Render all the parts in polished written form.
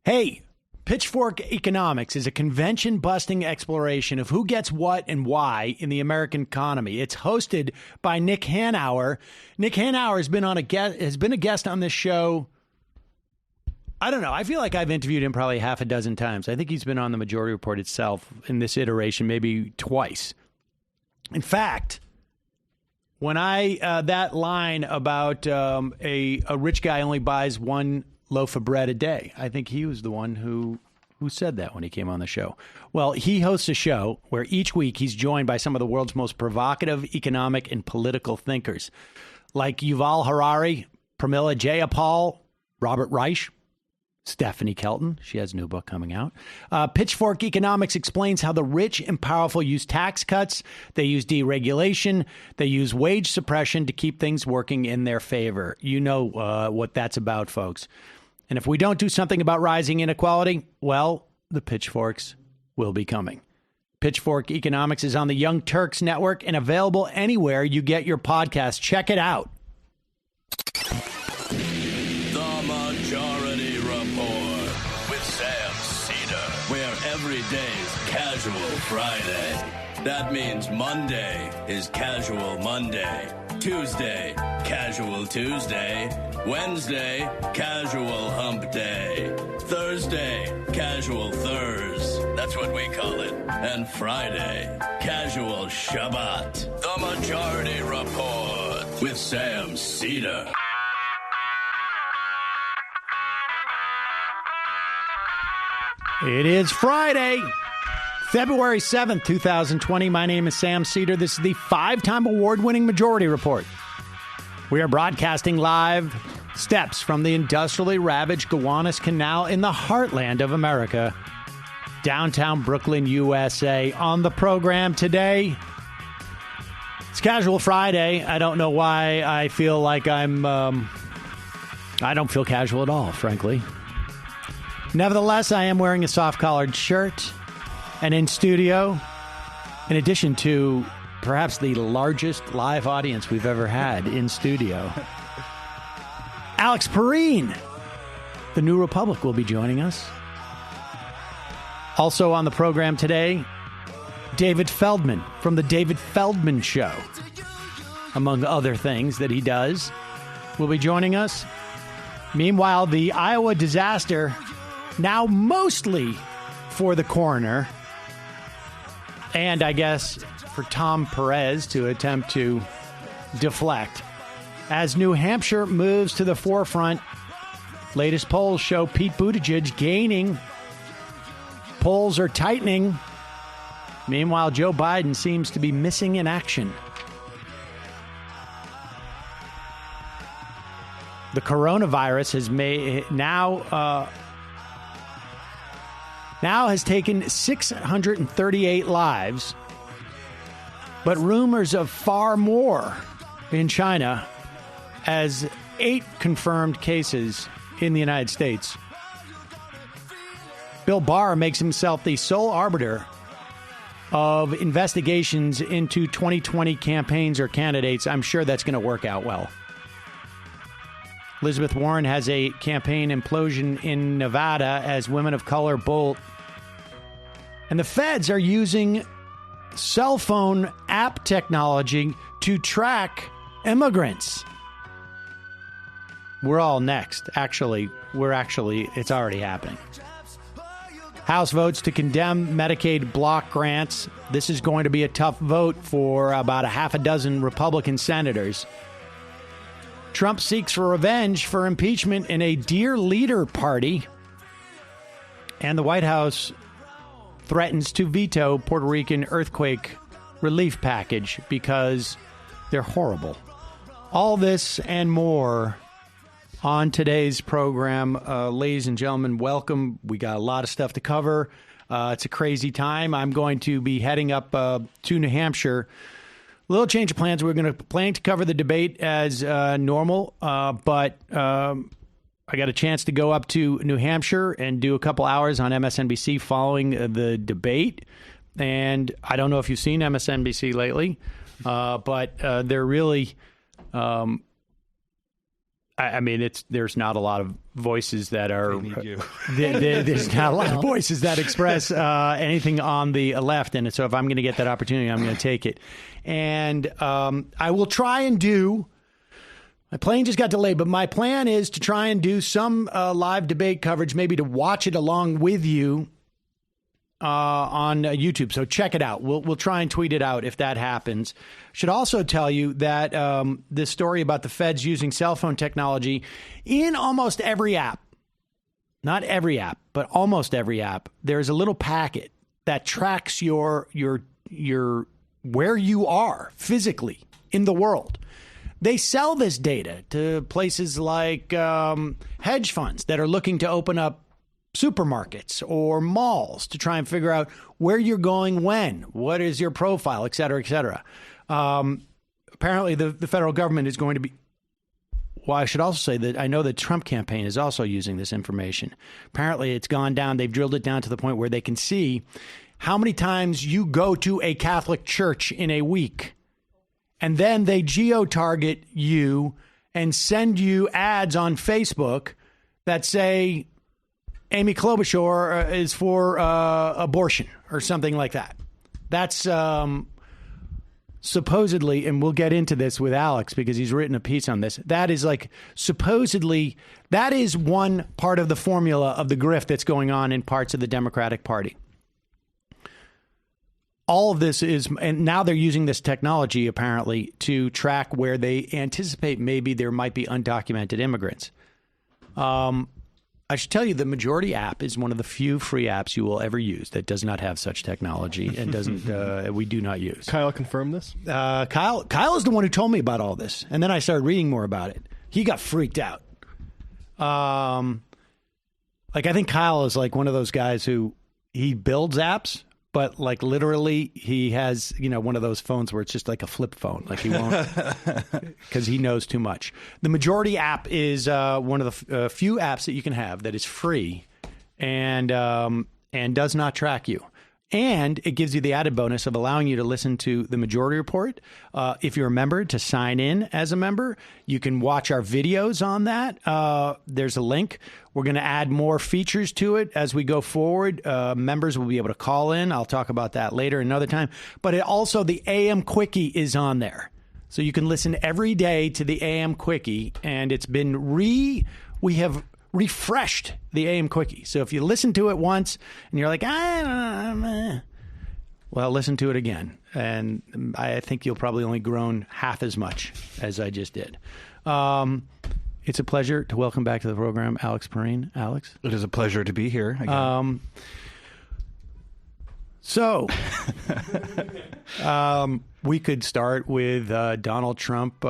Hey, Pitchfork Economics is a convention-busting exploration of who gets what and why in the American economy. It's hosted by Nick Hanauer. Nick Hanauer has been a guest on this show. I don't know. I feel like I've interviewed him probably half a dozen times. I think he's been on the Majority Report itself in this iteration maybe twice. In fact, when that line about a rich guy only buys one loaf of bread a day, I think he was the one who said that when he came on the show. Well, he hosts a show where each week he's joined by some of the world's most provocative economic and political thinkers, like Yuval Harari, Pramila Jayapal, Robert Reich, Stephanie Kelton. She has a new book coming out. Pitchfork Economics explains how the rich and powerful use tax cuts, they use deregulation, they use wage suppression to keep things working in their favor. You know what that's about, folks. And if we don't do something about rising inequality, well, the pitchforks will be coming. Pitchfork Economics is on the Young Turks Network and available anywhere you get your podcast. Check it out. The Majority Report with Sam Cedar, where every day's Casual Friday. That means Monday is Casual Monday. Tuesday, Casual Tuesday. Wednesday, Casual Hump Day. Thursday, Casual Thurs. That's what we call it. And Friday, Casual Shabbat. The Majority Report with Sam Cedar. It is Friday, February 7th, 2020. My name is Sam Cedar. This is the 5-time award-winning Majority Report. We are broadcasting live steps from the industrially ravaged Gowanus Canal in the heartland of America, downtown Brooklyn, USA. On the program today, it's Casual Friday. I don't know why I feel like I don't feel casual at all, frankly. Nevertheless, I am wearing a soft-collared shirt, and in studio, in addition to perhaps the largest live audience we've ever had in studio, Alex Pareene, the New Republic, will be joining us. Also on the program today, David Feldman from The David Feldman Show, among other things that he does, will be joining us. Meanwhile, the Iowa disaster, now mostly for the coroner, and I guess for Tom Perez to attempt to deflect. As New Hampshire moves to the forefront, latest polls show Pete Buttigieg gaining. Polls are tightening. Meanwhile, Joe Biden seems to be missing in action. The coronavirus has taken 638 lives, but rumors of far more in China, as 8 confirmed cases in the United States. Bill Barr makes himself the sole arbiter of investigations into 2020 campaigns or candidates. I'm sure that's going to work out well. Elizabeth Warren has a campaign implosion in Nevada as women of color bolt. And the feds are using cell phone app technology to track immigrants. We're all next. It's already happening. House votes to condemn Medicaid block grants. This is going to be a tough vote for about a half a dozen Republican senators. Trump seeks for revenge for impeachment in a Dear Leader party. And the White House threatens to veto Puerto Rican earthquake relief package because they're horrible. All this and more on today's program. Ladies and gentlemen, welcome. We got a lot of stuff to cover. It's a crazy time. I'm going to be heading up to New Hampshire. A little change of plans. We're going to plan to cover the debate as normal, but I got a chance to go up to New Hampshire and do a couple hours on MSNBC following the debate. And I don't know if you've seen MSNBC lately, but they're really, I I mean, there's not a lot of voices that are. There's not a lot of voices that express anything on the left, and so if I'm going to get that opportunity, I'm going to take it. And I will try and do. My plane just got delayed, but my plan is to try and do some live debate coverage, maybe to watch it along with you on YouTube. So check it out. We'll try and tweet it out if that happens. Should also tell you that this story about the feds using cell phone technology in almost every app, not every app, but almost every app, there's a little packet that tracks your where you are physically in the world. They sell this data to places like hedge funds that are looking to open up supermarkets or malls to try and figure out where you're going when, what is your profile, et cetera, et cetera. Apparently, the federal government is going to be. Well, I should also say that I know the Trump campaign is also using this information. Apparently, it's gone down. They've drilled it down to the point where they can see how many times you go to a Catholic church in a week. And then they geo-target you and send you ads on Facebook that say Amy Klobuchar is for abortion or something like that. That's supposedly, and we'll get into this with Alex because he's written a piece on this. That is like supposedly, that is one part of the formula of the grift that's going on in parts of the Democratic Party. All of this is, and now they're using this technology apparently to track where they anticipate maybe there might be undocumented immigrants. I should tell you the Majority app is one of the few free apps you will ever use that does not have such technology and doesn't. We do not use. Kyle confirmed this? Kyle is the one who told me about all this, and then I started reading more about it. He got freaked out. Like I think Kyle is like one of those guys who he builds apps. But like literally, he has, one of those phones where it's just like a flip phone. Like he won't, because he knows too much. The Majority app is one of the few apps that you can have that is free and does not track you. And it gives you the added bonus of allowing you to listen to the Majority Report. If you're a member, to sign in as a member. You can watch our videos on that. There's a link. We're going to add more features to it as we go forward. Members will be able to call in. I'll talk about that later another time. But it also, the AM Quickie is on there. So you can listen every day to the AM Quickie. And it's been we have refreshed the AM Quickie. So if you listen to it once and you're like, well, listen to it again. And I think you'll probably only groan half as much as I just did. It's a pleasure to welcome back to the program, Alex Pareene. Alex? It is a pleasure to be here again. We could start with Donald Trump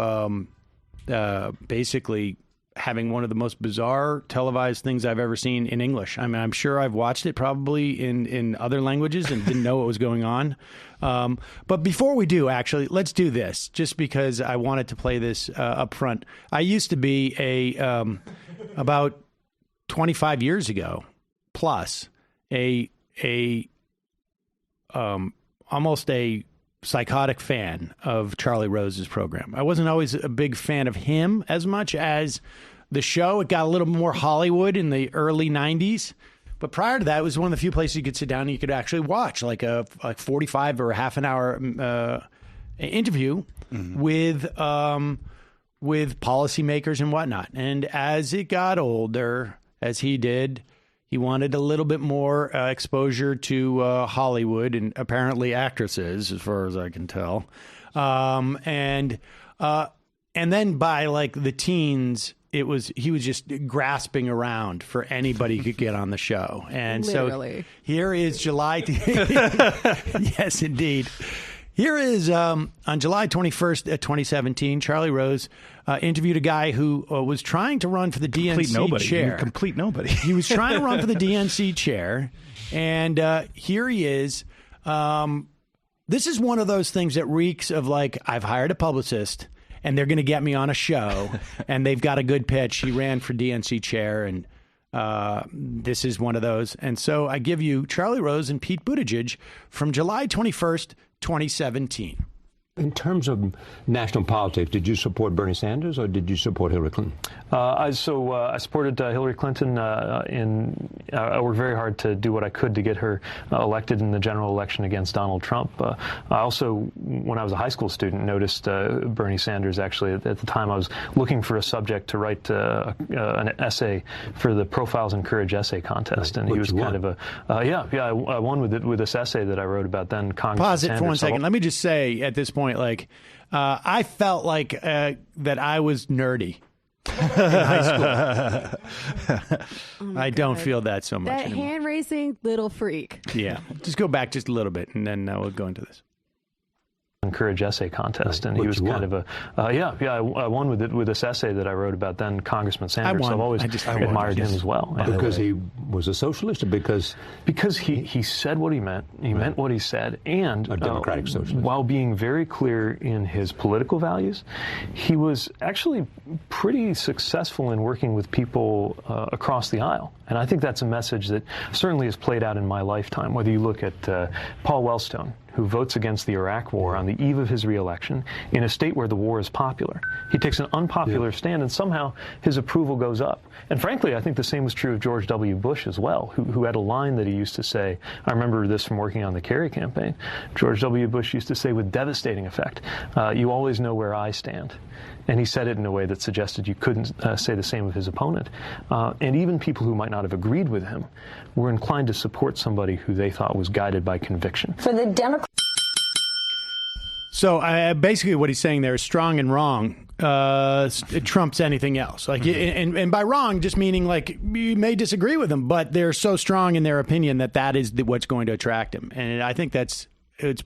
basically having one of the most bizarre televised things I've ever seen in English. I mean, I'm sure I've watched it probably in other languages and didn't know what was going on. But before we do, actually, let's do this, just because I wanted to play this up front. I used to be about 25 years ago, plus, almost a psychotic fan of Charlie Rose's program. I wasn't always a big fan of him as much as the show. It got a little more Hollywood in the early 90s. But prior to that, it was one of the few places you could sit down and you could actually watch like a 45 or a half an hour interview with policymakers and whatnot. And as it got older, as he did, he wanted a little bit more exposure to Hollywood and apparently actresses, as far as I can tell. And then by like the teens, he was just grasping around for anybody who could get on the show. And literally. So here is July. Yes, indeed. Here is on July 21st, 2017, Charlie Rose interviewed a guy who was trying to run for the DNC chair. Complete nobody. He was trying to run for the DNC chair, and here he is. This is one of those things that reeks of like, I've hired a publicist, and they're going to get me on a show, and they've got a good pitch. He ran for DNC chair, and this is one of those. And so I give you Charlie Rose and Pete Buttigieg from July 21st, 2017. In terms of national politics, did you support Bernie Sanders or did you support Hillary Clinton? I supported Hillary Clinton. I worked very hard to do what I could to get her elected in the general election against Donald Trump. I also, when I was a high school student, noticed Bernie Sanders. Actually, at the time, I was looking for a subject to write an essay for the Profiles in Courage essay contest, and he was kind of I won with this essay that I wrote about then Congressman Pause it Sanders. for 1 second. Let me just say at this point, I felt like that I was nerdy in high school. I don't feel that so much That anymore. hand-raising little freak. Yeah. Just go back just a little bit, and then we'll go into this. Courage essay contest, and he was kind of I won with this essay that I wrote about then Congressman Sanders. So I've always admired him as well. Because he was a socialist, or because he said what he meant, he meant what he said, and a democratic socialist. While being very clear in his political values, he was actually pretty successful in working with people across the aisle. And I think that's a message that certainly has played out in my lifetime. Whether you look at Paul Wellstone, who votes against the Iraq War on the eve of his reelection in a state where the war is popular. He takes an unpopular stand, and somehow his approval goes up. And frankly, I think the same was true of George W. Bush as well, who had a line that he used to say. I remember this from working on the Kerry campaign. George W. Bush used to say with devastating effect, "You always know where I stand." And he said it in a way that suggested you couldn't say the same of his opponent. And even people who might not have agreed with him were inclined to support somebody who they thought was guided by conviction. For the Democrats. So basically what he's saying there is strong and wrong. It trumps anything else. Like, and by wrong, just meaning like you may disagree with them, but they're so strong in their opinion that is what's going to attract him. And I think it's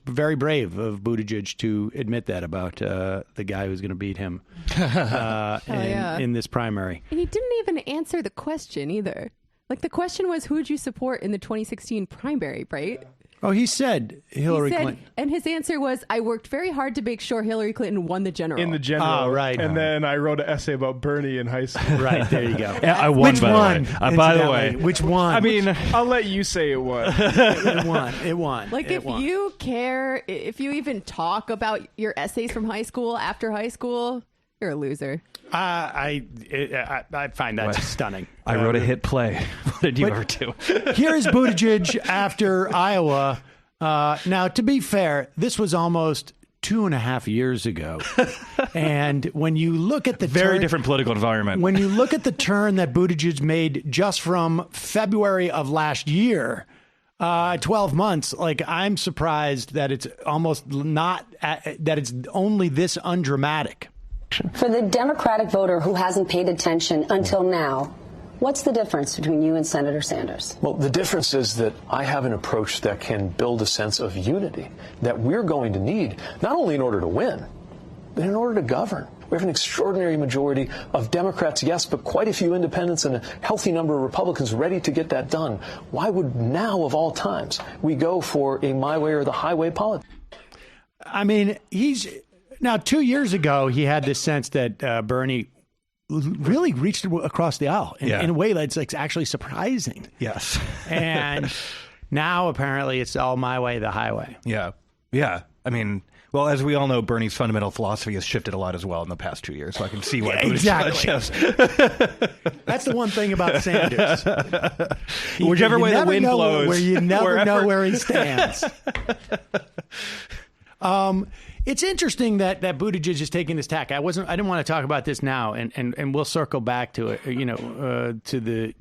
very brave of Buttigieg to admit that about the guy who's going to beat him in this primary. And he didn't even answer the question either. Like, the question was, who would you support in the 2016 primary, right? Oh, he said Hillary Clinton. And his answer was, I worked very hard to make sure Hillary Clinton won the general. In the general. Oh, right. And then I wrote an essay about Bernie in high school. Right, there you go. Yeah, I won, Which by one? the way. By the way. Which one? I mean, I'll let you say it won. It won. It won. Like, if you care, if you even talk about your essays from high school after high school, you're a loser. I find that stunning. I wrote a hit play. What did you ever do? Here is Buttigieg after Iowa. Now, to be fair, this was almost 2.5 years ago. And when you look at the Very different political environment. When you look at the turn that Buttigieg made just from February of last year, 12 months, like, I'm surprised that it's almost not, that it's only this undramatic. For the Democratic voter who hasn't paid attention until now, what's the difference between you and Senator Sanders? Well, the difference is that I have an approach that can build a sense of unity that we're going to need, not only in order to win, but in order to govern. We have an extraordinary majority of Democrats, yes, but quite a few independents and a healthy number of Republicans ready to get that done. Why would now, of all times, we go for a my way or the highway politics? I mean, now 2 years ago, he had this sense that Bernie really reached across the aisle in a way that's like actually surprising. Yes. And now apparently it's all my way, the highway. Yeah. Yeah. I mean, well, as we all know, Bernie's fundamental philosophy has shifted a lot as well in the past 2 years. So I can see why. Exactly. That's the one thing about Sanders. Whichever way the wind blows. Where you never know where he stands. It's interesting that Buttigieg is taking this tack. I didn't want to talk about this now, and we'll circle back to it.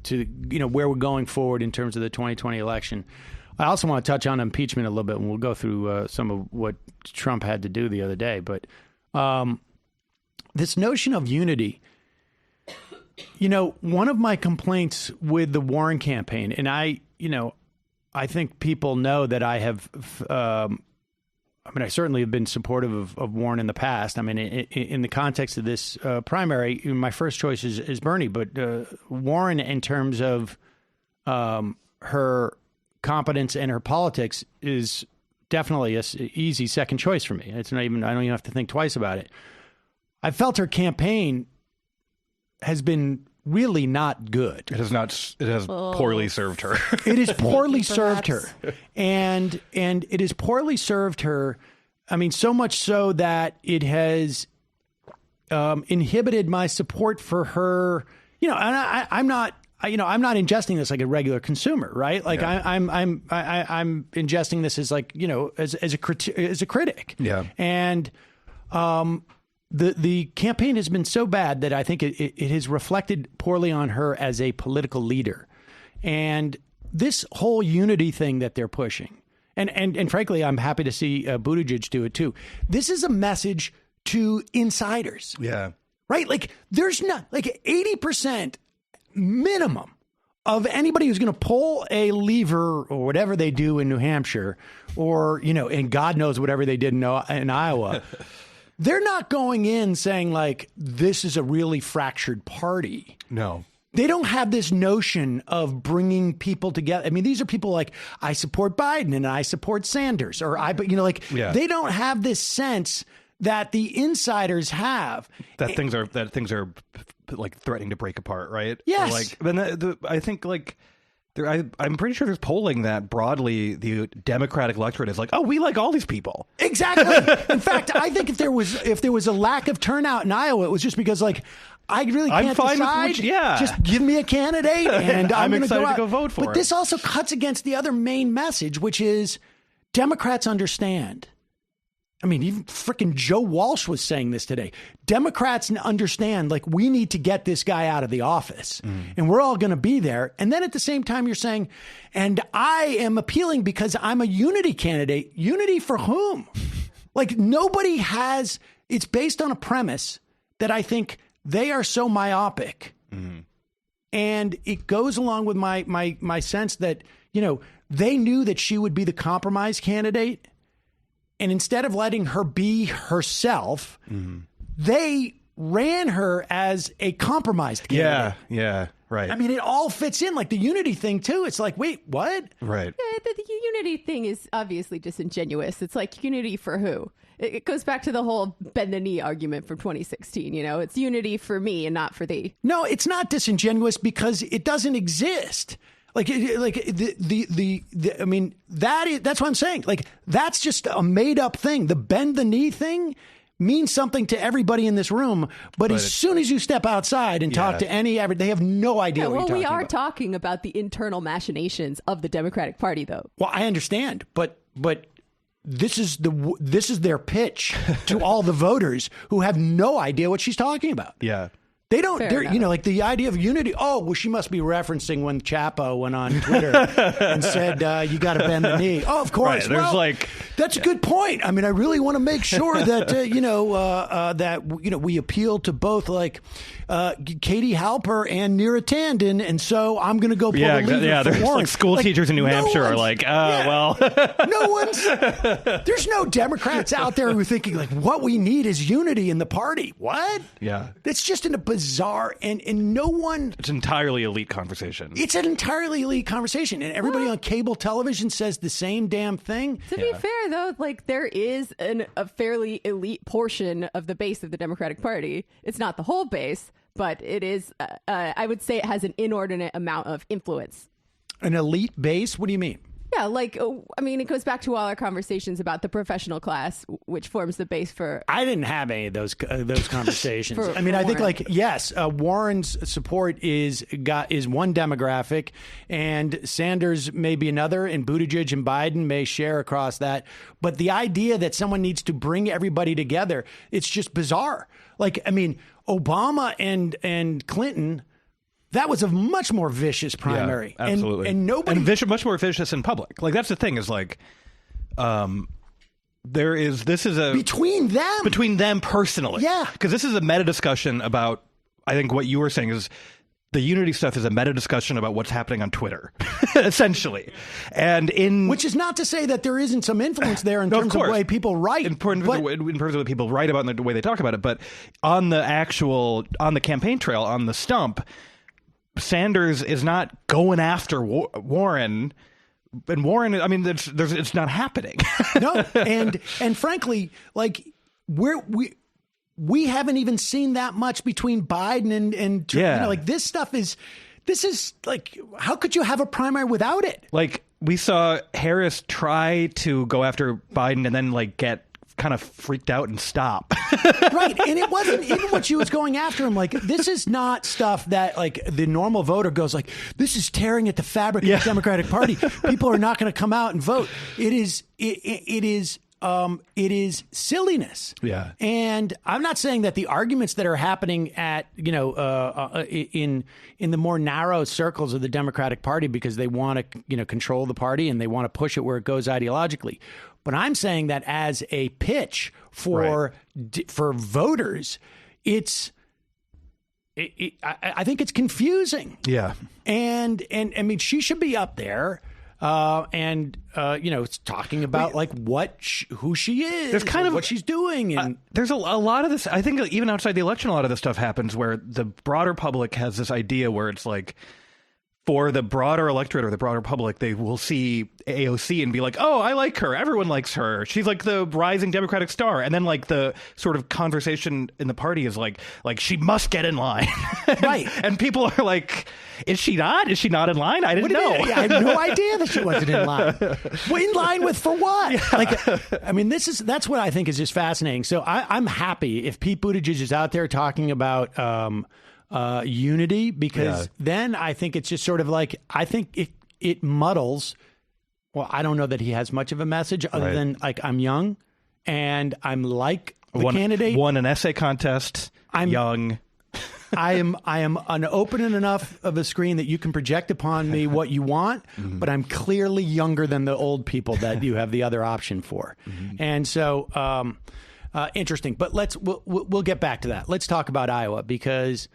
To where we're going forward in terms of the 2020 election. I also want to touch on impeachment a little bit, and we'll go through some of what Trump had to do the other day. But this notion of unity, one of my complaints with the Warren campaign, and I think people know that I have. I certainly have been supportive of Warren in the past. I mean, in the context of this primary, my first choice is Bernie, but Warren, in terms of her competence and her politics, is definitely an easy second choice for me. It's not even, I don't even have to think twice about it. I felt her campaign has been really not good. It has poorly served her. It has poorly served her. And it has poorly served her I mean, so much so that it has inhibited my support for her. You know, and I'm not ingesting this like a regular consumer, right? Like I'm ingesting this as like, you know, as a critic. Yeah. And the campaign has been so bad that I think it has reflected poorly on her as a political leader. And this whole unity thing that they're pushing, and frankly, I'm happy to see Buttigieg do it too. This is a message to insiders. Yeah. Right? Like there's not like 80% minimum of anybody who's going to pull a lever or whatever they do in New Hampshire, or, you know, and God knows whatever they did in Iowa. They're not going in saying like, this is a really fractured party. No. They don't have this notion of bringing people together. I mean, these are people like, I support Biden and I support Sanders, or they don't have this sense that the insiders have. That things are like threatening to break apart, right? Yes. Or like, I think like, I'm pretty sure there's polling that broadly the Democratic electorate is like, oh, we like all these people. Exactly. In fact, I think if there was a lack of turnout in Iowa, it was just because like I really can't decide. Just give me a candidate, and I'm excited to go vote for But him. this also cuts against the other main message, which is Democrats understand. I mean, even frickin' Joe Walsh was saying this today. Democrats understand, like, we need to get this guy out of the office, and we're all going to be there. And then at the same time, you're saying, and I am appealing because I'm a unity candidate. Unity for whom? Like, nobody has, it's based on a premise that I think they are so myopic. And it goes along with my sense that, you know, they knew that she would be the compromise candidate. And instead of letting her be herself, they ran her as a compromised candidate. Yeah, right. I mean, it all fits in, like the unity thing, too. It's like, wait, what? Right. Yeah, the unity thing is obviously disingenuous. It's like, unity for who? It goes back to the whole bend the knee argument from 2016. You know, it's unity for me and not for thee. No, it's not disingenuous because it doesn't exist. Like I mean, that's what I'm saying. Like, that's just a made up thing. The bend the knee thing means something to everybody in this room. But as soon as you step outside and talk to they have no idea what you're talking about. Well, we are talking about the internal machinations of the Democratic Party, though. Well, I understand. But this is their pitch to all the voters who have no idea what she's talking about. Yeah. They don't, you know, like the idea of unity. Oh, well, she must be referencing when Chapo went on Twitter and said, you got to bend the knee. Oh, of course. Right, that's a good point. I mean, I really want to make sure that, we appeal to both like Katie Halper and Neera Tanden. And so I'm going to go pull the lever for there's Warren. like school teachers in New Hampshire are like, there's no Democrats out there who are thinking like, what we need is unity in the party. What? Yeah. It's just in a bizarre and no one. It's an entirely elite conversation. It's an entirely elite conversation, and everybody on cable television says the same damn thing. To be fair, though, like there is a fairly elite portion of the base of the Democratic Party. It's not the whole base, but it is. I would say it has an inordinate amount of influence. An elite base? What do you mean? Yeah, like, I mean, it goes back to all our conversations about the professional class, which forms the base for... I didn't have any of those conversations. I mean, I think, like, yes, Warren's support is one demographic, and Sanders may be another, and Buttigieg and Biden may share across that. But the idea that someone needs to bring everybody together, it's just bizarre. Like, I mean, Obama and Clinton... That was a much more vicious primary. Yeah, absolutely. And nobody... And much more vicious in public. Like, that's the thing is, like, this is a... Between them personally. Yeah. Because this is a meta-discussion about, I think what you were saying is, the unity stuff is a meta-discussion about what's happening on Twitter, essentially. And which is not to say that there isn't some influence there in terms of the way people write. In terms of the way people write about it and the way they talk about it. But on the campaign trail, on the stump... Sanders is not going after Warren, and Warren. I mean, it's not happening. No, and frankly, like we haven't even seen that much between Biden and Trump. You know, like this is like, how could you have a primary without it? Like we saw Harris try to go after Biden and then like get kind of freaked out and stop. Right. And it wasn't even what she was going after him. Like, this is not stuff that like the normal voter goes like, this is tearing at the fabric of the Democratic Party. People are not going to come out and vote. It is silliness. Yeah. And I'm not saying that the arguments that are happening at, in the more narrow circles of the Democratic Party because they want to, control the party and they want to push it where it goes ideologically. But I'm saying that as a pitch for voters, I think it's confusing. Yeah. And I mean, she should be up there. It's talking about like who she is, there's kind of what she's doing, and there's a lot of this. I think even outside the election, a lot of this stuff happens where the broader public has this idea where it's like, for the broader electorate or the broader public, they will see AOC and be like, "Oh, I like her. Everyone likes her. She's like the rising Democratic star." And then like the sort of conversation in the party is like she must get in line, right? And people are like, "Is she not? Is she not in line? I didn't know. I had no idea that she wasn't in line. Well, in line with for what? Yeah. Like, I mean, that's what I think is just fascinating. So I'm happy if Pete Buttigieg is out there talking about unity, because then I think it's just sort of like, I think it muddles. Well, I don't know that he has much of a message other than like, I'm young and I'm like the candidate. Won an essay contest. I'm young. I am an open enough of a screen that you can project upon me what you want, but I'm clearly younger than the old people that you have the other option for. And so interesting. But we'll get back to that. Let's talk about Iowa, because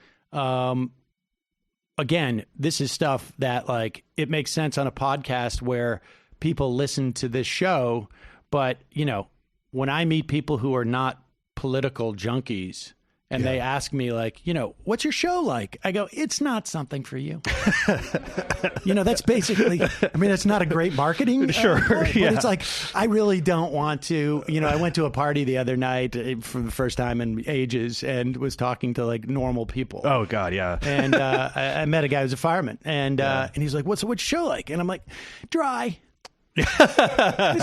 again, this is stuff that like it makes sense on a podcast where people listen to this show. But, when I meet people who are not political junkies and they ask me like, what's your show like? I go, it's not something for you. That's basically, I mean, it's not a great marketing. Sure. But it's like, I really don't want to, I went to a party the other night for the first time in ages and was talking to like normal people. Oh God. Yeah. And I met a guy who's a fireman and he's like, what's your show like? And I'm like, dry. It's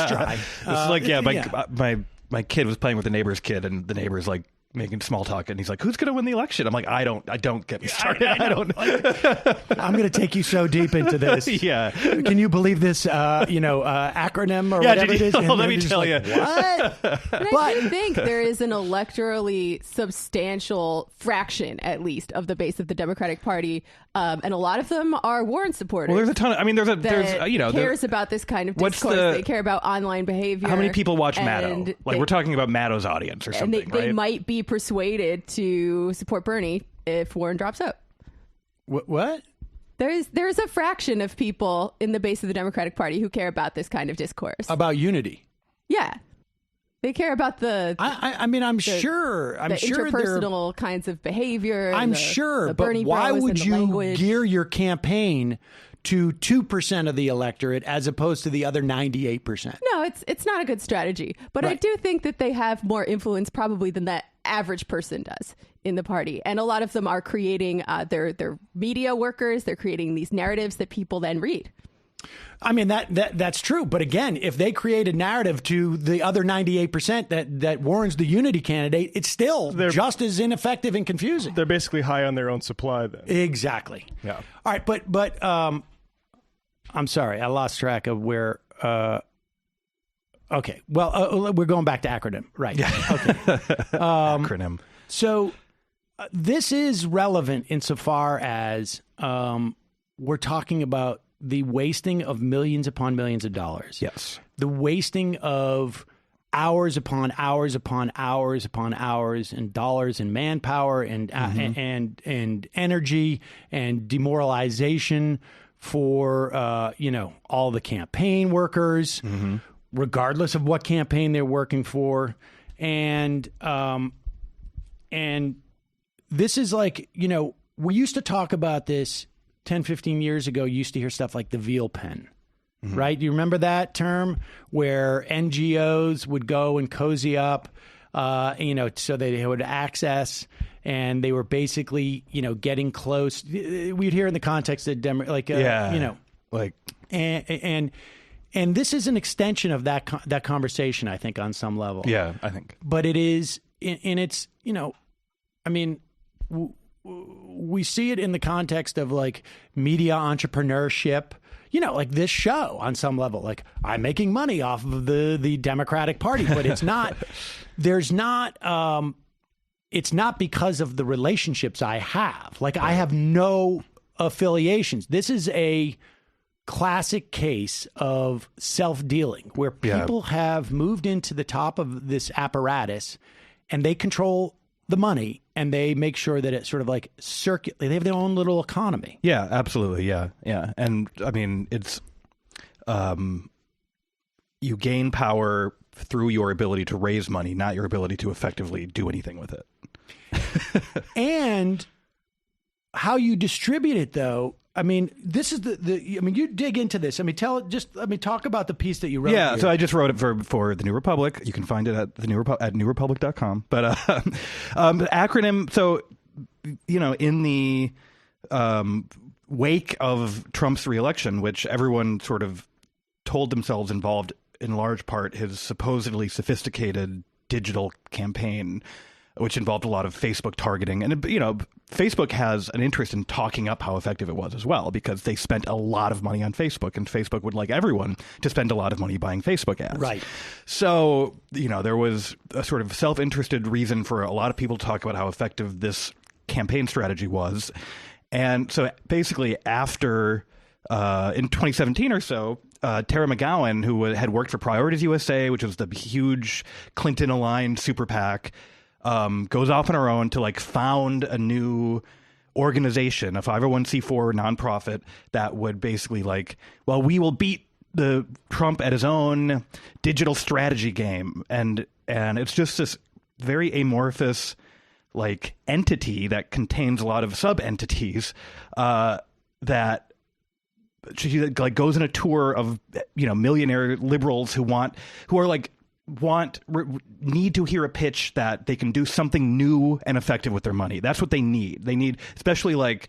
dry. It's like, my kid was playing with the neighbor's kid and the neighbor's like, making small talk, and he's like, "Who's going to win the election?" I'm like, "I don't get me started. I don't. I'm going to take you so deep into this. Yeah. Can you believe this? Acronym or whatever it is. Let me tell you. What? But I do think there is an electorally substantial fraction, at least, of the base of the Democratic Party, and a lot of them are Warren supporters. Well, there's a ton of. I mean, cares about this kind of discourse. They care about online behavior. How many people watch Maddo? Like, we're talking about Maddo's audience or something, and they might be persuaded to support Bernie if Warren drops out. What? There's a fraction of people in the base of the Democratic Party who care about this kind of discourse. About unity. Yeah. They care about the interpersonal kinds of behavior. I'm sure, but why would you gear your campaign to 2% of the electorate as opposed to the other 98%? No, it's not a good strategy. But I do think that they have more influence probably than that average person does in the party. And a lot of them are creating they're media workers. They're creating these narratives that people then read. I mean, that's true. But again, if they create a narrative to the other 98% that Warren's the unity candidate, it's still just as ineffective and confusing. They're basically high on their own supply then. Exactly. Yeah. All right. But I'm sorry. I lost track of where. Okay. Well, we're going back to Acronym. Right. Yeah. Okay. Acronym. So this is relevant insofar as we're talking about the wasting of millions upon millions of dollars. Yes. The wasting of hours upon hours upon hours upon hours and dollars and manpower and energy and demoralization for all the campaign workers, regardless of what campaign they're working for. And this is like, we used to talk about this 10, 15 years ago. You used to hear stuff like the veal pen, right? Do you remember that term where NGOs would go and cozy up, so they would access, and they were basically, getting close. We'd hear in the context of and And this is an extension of that conversation, I think, on some level. Yeah, I think. But it is, and it's, I mean, we see it in the context of like media entrepreneurship, like this show on some level. Like, I'm making money off of the Democratic Party, but it's not, it's not because of the relationships I have. Like, I have no affiliations. This is a classic case of self-dealing where people have moved into the top of this apparatus and they control the money and they make sure that it's sort of like they have their own little economy. Yeah, absolutely. Yeah. Yeah. And I mean, it's, you gain power through your ability to raise money, not your ability to effectively do anything with it. And how you distribute it, though. I mean, this is I mean, you dig into this. I mean, let me talk about the piece that you wrote. Yeah, here. so I just wrote it for the New Republic. You can find it at at newrepublic.com. But Acronym. So, in the wake of Trump's reelection, which everyone sort of told themselves involved in large part his supposedly sophisticated digital campaign, which involved a lot of Facebook targeting. And, Facebook has an interest in talking up how effective it was as well, because they spent a lot of money on Facebook, and Facebook would like everyone to spend a lot of money buying Facebook ads. Right. So, there was a sort of self-interested reason for a lot of people to talk about how effective this campaign strategy was. And so basically after, in 2017 or so, Tara McGowan, who had worked for Priorities USA, which was the huge Clinton-aligned super PAC, goes off on her own to like found a new organization, a 501c4 nonprofit that would basically we will beat the Trump at his own digital strategy game. And it's just this very amorphous like entity that contains a lot of sub entities, that she like goes on a tour of, millionaire liberals who need to hear a pitch that they can do something new and effective with their money. That's what they need. They need, especially like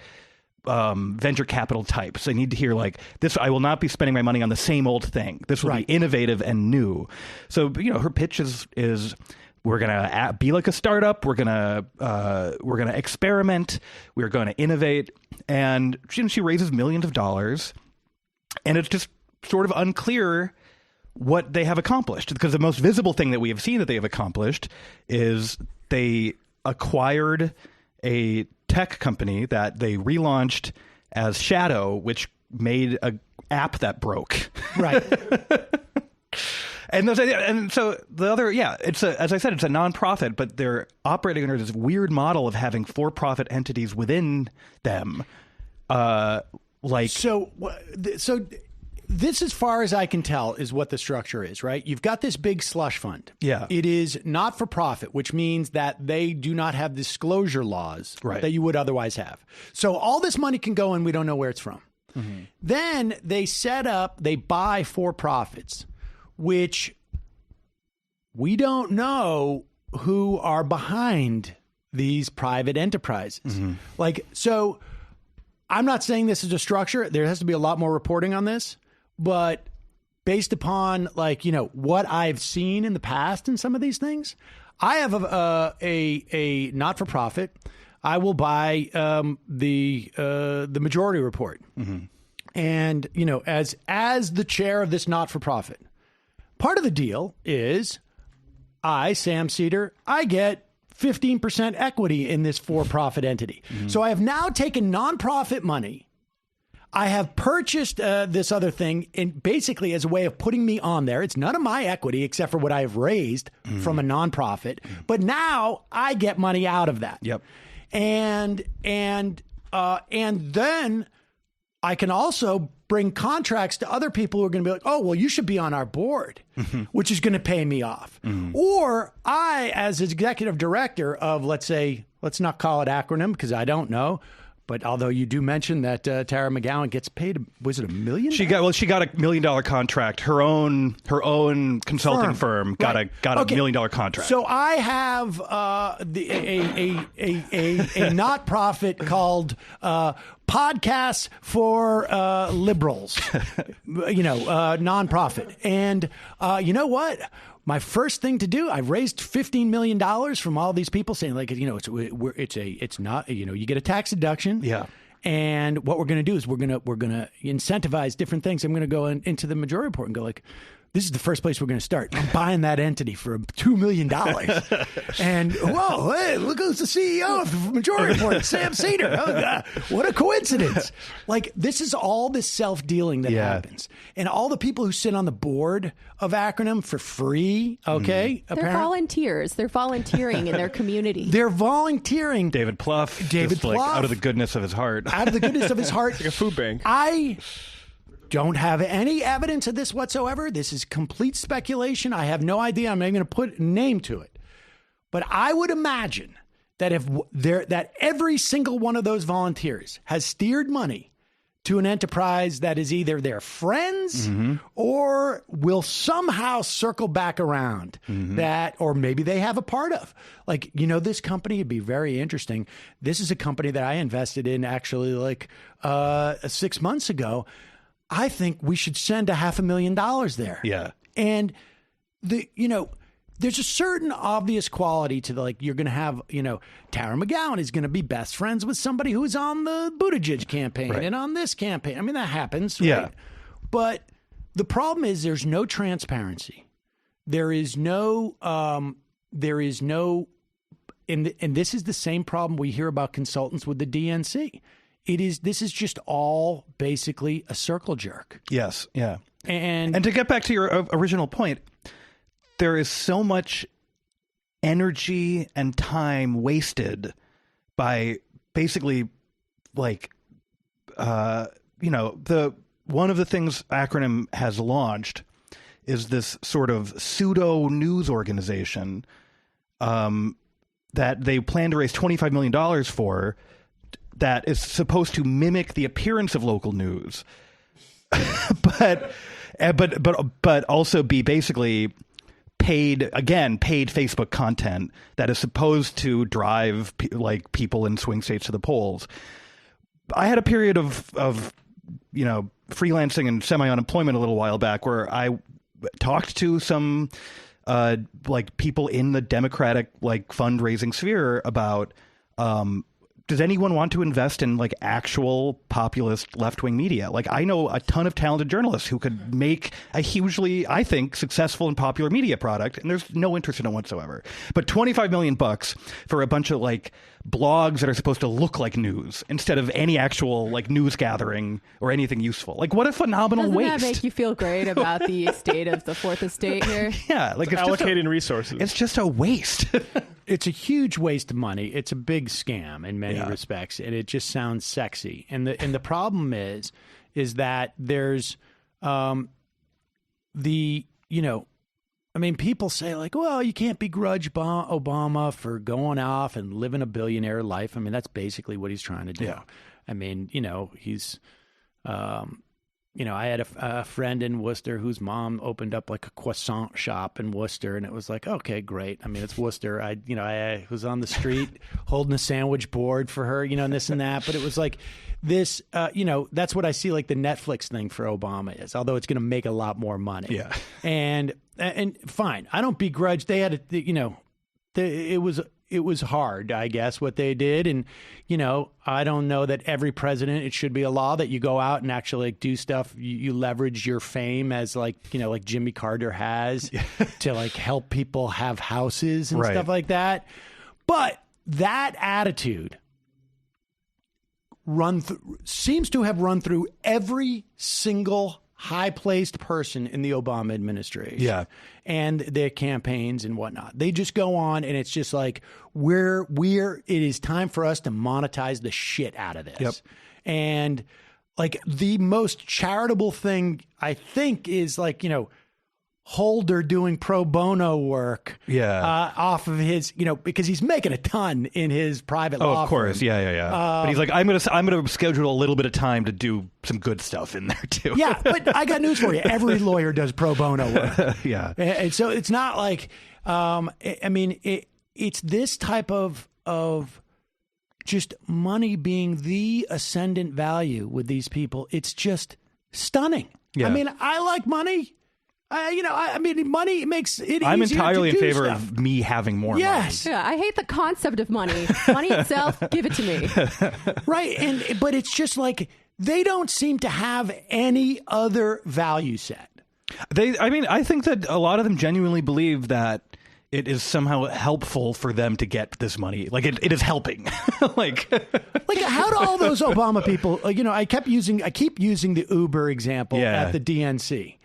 venture capital types. They need to hear like this. I will not be spending my money on the same old thing. This will be innovative and new. So, her pitch is we're going to be like a startup. We're going to experiment. We're going to innovate. And she raises millions of dollars, and it's just sort of unclear what they have accomplished, because the most visible thing that we have seen that they have accomplished is they acquired a tech company that they relaunched as Shadow, which made an app that broke. Right. And so the other, as I said, it's a nonprofit, but they're operating under this weird model of having for-profit entities within them. So this, as far as I can tell, is what the structure is, right? You've got this big slush fund. Yeah. It is not for profit, which means that they do not have disclosure laws that you would otherwise have. So all this money can go and we don't know where it's from. Mm-hmm. Then they buy for-profits, which we don't know who are behind these private enterprises. Mm-hmm. So I'm not saying this is a structure. There has to be a lot more reporting on this. But based upon what I've seen in the past in some of these things, I have a not-for-profit. I will buy the Majority Report, and as the chair of this not-for-profit, part of the deal is Sam Seder, I get 15% equity in this for-profit entity. Mm-hmm. So I have now taken nonprofit money. I have purchased this other thing basically as a way of putting me on there. It's none of my equity except for what I have raised from a nonprofit. But now I get money out of that. Yep. And then I can also bring contracts to other people who are going to be like, oh, well, you should be on our board, which is going to pay me off. Or I, as executive director of, let's not call it Acronym because I don't know. But although you do mention that Tara McGowan gets paid, was it $1 million? She got a $1 million contract. Her own consulting firm got a $1 million contract. So I have a not-profit called podcasts for liberals, nonprofit. And you know what? My first thing to do, I've raised $15 million from all these people saying, like, it's not, you get a tax deduction. Yeah. And what we're going to do is we're going to incentivize different things. I'm going to go into the majority report and go like, this is the first place we're going to start. I'm buying that entity for $2 million. And, whoa, hey, look who's the CEO of the Majority Report, Sam Cedar. Oh, God, what a coincidence. Like, this is all this self-dealing that happens. And all the people who sit on the board of Acronym for free, okay? They're volunteers. They're volunteering in their community. They're volunteering. David Plouffe. Like, out of the goodness of his heart. Out of the goodness of his heart. It's like a food bank. I don't have any evidence of this whatsoever. This is complete speculation. I have no idea. I'm not going to put a name to it. But I would imagine that that every single one of those volunteers has steered money to an enterprise that is either their friends or will somehow circle back around that, or maybe they have a part of. Like, this company would be very interesting. This is a company that I invested in actually 6 months ago. I think we should send $500,000 there. Yeah. And there's a certain obvious quality to you're going to have, Tara McGowan is going to be best friends with somebody who's on the Buttigieg campaign and on this campaign. I mean, that happens. Right? Yeah. But the problem is there's no transparency. There is no, and this is the same problem we hear about consultants with the DNC. This is just all basically a circle jerk. Yes. Yeah. And to get back to your original point, there is so much energy and time wasted by basically one of the things Acronym has launched is this sort of pseudo news organization that they plan to raise $25 million for, that is supposed to mimic the appearance of local news, but also be basically paid Facebook content that is supposed to drive people in swing states to the polls. I had a period of freelancing and semi-unemployment a little while back where I talked to some people in the Democratic fundraising sphere about does anyone want to invest in actual populist left-wing media? I know a ton of talented journalists who could make a hugely, I think, successful and popular media product, and there's no interest in it whatsoever. But $25 million for a bunch of blogs that are supposed to look like news instead of any actual news gathering or anything useful. What a phenomenal waste. Doesn't that make you feel great about the state of the fourth estate here? Yeah, it's allocating resources. It's just a waste. It's a huge waste of money. It's a big scam in many respects, and it just sounds sexy. And the problem is that there's people say well, you can't begrudge Obama for going off and living a billionaire life. I mean, that's basically what he's trying to do. Yeah. I mean, he's I had a friend in Worcester whose mom opened up a croissant shop in Worcester, and it was okay, great. I mean, it's Worcester. I was on the street holding a sandwich board for her, and this and that. But it was this, that's what I see the Netflix thing for Obama is, although it's going to make a lot more money. Yeah. And fine. I don't begrudge. They had it was hard, I guess, what they did. And, I don't know that every president, it should be a law that you go out and actually do stuff. You leverage your fame as like Jimmy Carter has to help people have houses and stuff like that. But that attitude seems to have run through every single high-placed person in the Obama administration and their campaigns and whatnot. They just go on, and it's just it is time for us to monetize the shit out of this. Yep. And the most charitable thing, I think, is Holder doing pro bono work off of his, because he's making a ton in his private law of course. firm. But he's I'm gonna schedule a little bit of time to do some good stuff in there too. Yeah, but I got news for you. Every lawyer does pro bono work. And so it's not it's this type of just money being the ascendant value with these people. It's just stunning. Yeah. I mean, I like money. Money makes it I'm easier entirely to in do favor stuff. of me having more Yes. money. Yeah, I hate the concept of money. Money itself, give it to me. Right. But it's just like they don't seem to have any other value set. I think that a lot of them genuinely believe that it is somehow helpful for them to get this money. Like it is helping. like how do all those Obama people, I keep using the Uber example at the DNC,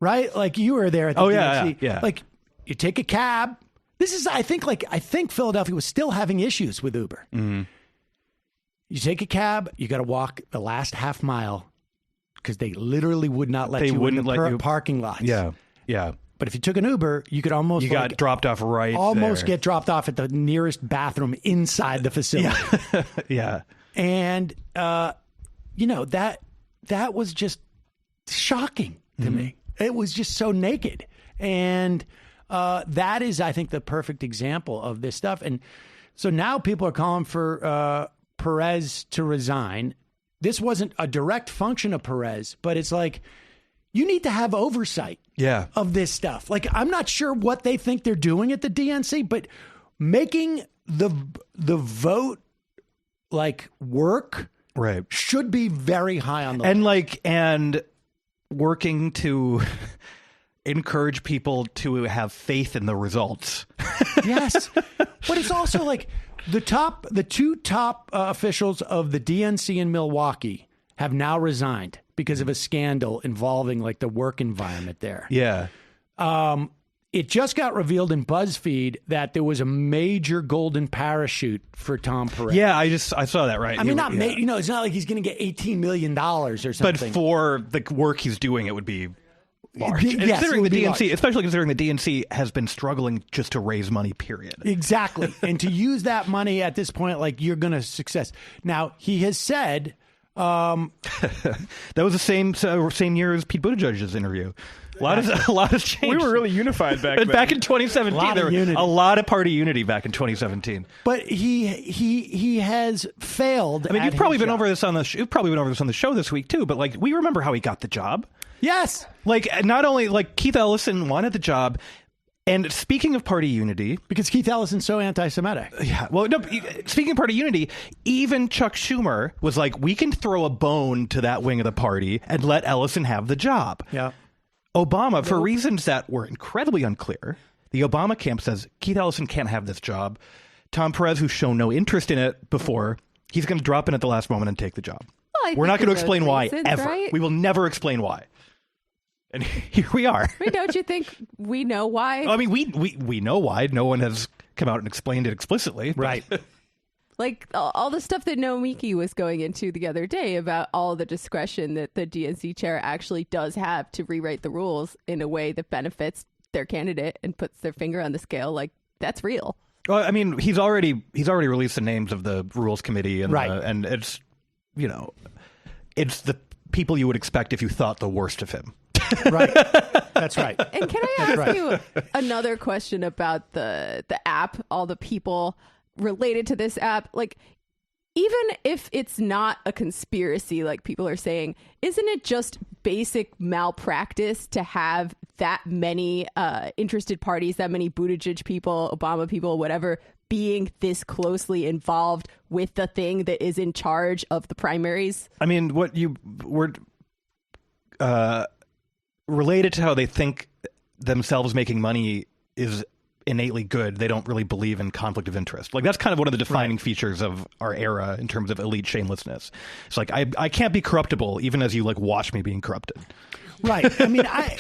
right? Like you were there at the DNC. Yeah. Like you take a cab. This is, I think Philadelphia was still having issues with Uber. Mm-hmm. You take a cab, you got to walk the last half mile because they literally would not let you in the parking lots. Yeah. Yeah. But if you took an Uber, you could almost got dropped off right almost there. get dropped off at the nearest bathroom inside the facility. Yeah. And that was just shocking to me. It was just so naked. And that is, I think, the perfect example of this stuff. And so now people are calling for Perez to resign. This wasn't a direct function of Perez, but it's like, you need to have oversight of this stuff. Like, I'm not sure what they think they're doing at the DNC, but making the vote work should be very high on the list. And working to encourage people to have faith in the results. Yes. But it's also like the two top officials of the DNC in Milwaukee have now resigned because of a scandal involving the work environment there. Yeah. It just got revealed in BuzzFeed that there was a major golden parachute for Tom Perez. Yeah, I saw that, right. I mean, it's not like he's going to get $18 million or something. But for the work he's doing, it would be large. Yes, considering the DNC, large. especially considering the DNC has been struggling just to raise money, period. Exactly. And to use that money at this point, you're going to success. Now, he has said... that was the same year as Pete Buttigieg's interview. A lot has changed. We were really unified back then. Back in 2017, there was a lot of party unity back in 2017. But he has failed. I mean, you've probably been over this on the show this week too. But we remember how he got the job. Yes. Not only Keith Ellison wanted the job. And speaking of party unity... Because Keith Ellison's so anti-Semitic. Yeah. Well, no, speaking of party unity, even Chuck Schumer was like, we can throw a bone to that wing of the party and let Ellison have the job. Yeah. Obama, for reasons that were incredibly unclear, the Obama camp says Keith Ellison can't have this job. Tom Perez, who's shown no interest in it before, he's going to drop in at the last moment and take the job. Well, we're not going to explain why, reasons, ever. Right? We will never explain why. And here we are. Wait, don't you think we know why? I mean, we know why. No one has come out and explained it explicitly. Right. All the stuff that Nomiki was going into the other day about all the discretion that the DNC chair actually does have to rewrite the rules in a way that benefits their candidate and puts their finger on the scale. That's real. Well, I mean, he's already released the names of the rules committee, and and it's it's the people you would expect if you thought the worst of him. Right. That's right. And can I ask you another question about the app, all the people related to this app? Even if it's not a conspiracy, like people are saying, isn't it just basic malpractice to have that many interested parties, that many Buttigieg people, Obama people, whatever, being this closely involved with the thing that is in charge of the primaries? I mean, what you were... related to how they think themselves making money is innately good, they don't really believe in conflict of interest. That's kind of one of the defining features of our era in terms of elite shamelessness. It's I can't be corruptible even as you watch me being corrupted. Right. I mean, I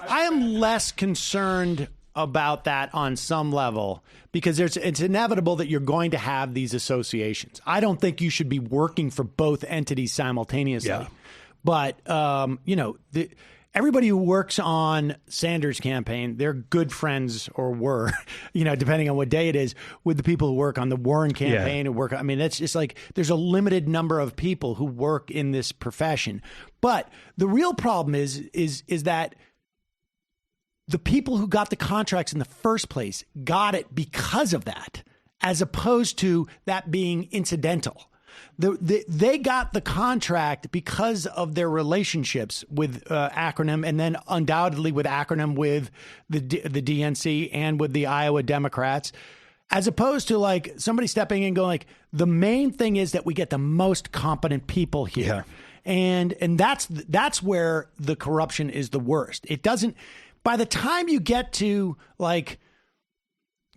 am less concerned about that on some level because it's inevitable that you're going to have these associations. I don't think you should be working for both entities simultaneously. Yeah. But everybody who works on Sanders' campaign, they're good friends or were, depending on what day it is, with the people who work on the Warren campaign. Yeah. I mean, that's just there's a limited number of people who work in this profession. But the real problem is that the people who got the contracts in the first place got it because of that. as opposed to that being incidental. They got the contract because of their relationships with Acronym, and then undoubtedly with Acronym with the DNC and with the Iowa Democrats, as opposed to like somebody stepping in and going like, the main thing is that we get the most competent people here. Yeah. And that's where the corruption is the worst. It doesn't, by the time you get to like,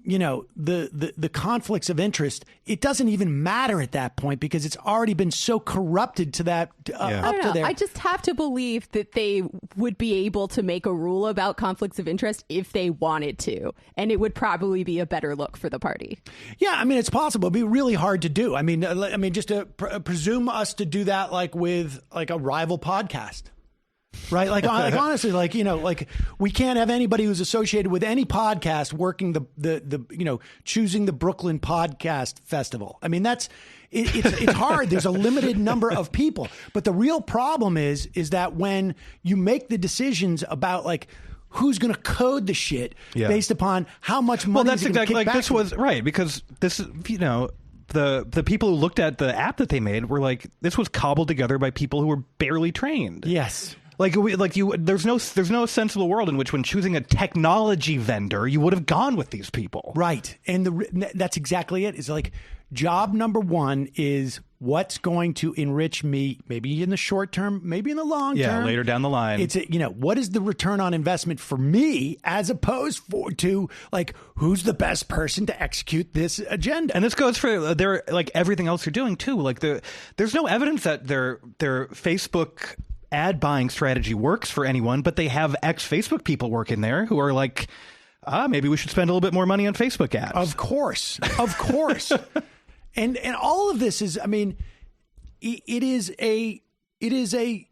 you know, the conflicts of interest, it doesn't even matter at that point because it's already been so corrupted to that up to there. I just have to believe that they would be able to make a rule about conflicts of interest if they wanted to, and it would probably be a better look for the party. Yeah, I mean, it's possible. It'd be really hard to do. I mean, just to presume us to do that like with like a rival podcast. Right. Like honestly, like, you know, like we can't have anybody who's associated with any podcast working the you know, choosing the Brooklyn Podcast Festival. I mean, it's hard. There's a limited number of people. But the real problem is that when you make the decisions about like who's going to code the shit based upon how much money. Well, that's exactly like this was right, because this, you know, the people who looked at the app that they made were like, this was cobbled together by people who were barely trained. Yes. There's no sensible world in which, when choosing a technology vendor, you would have gone with these people. Right. And that's exactly it. It's like job number one is what's going to enrich me, maybe in the short term, maybe in the long term. Yeah, later down the line. It's, you know, what is the return on investment for me as opposed to like, who's the best person to execute this agenda? And this goes for their, like, everything else you're doing too. Like there's no evidence that their Facebook ad buying strategy works for anyone, but they have ex-Facebook people working there who are like, maybe we should spend a little bit more money on Facebook ads. Of course. and all of this is, I mean, it is a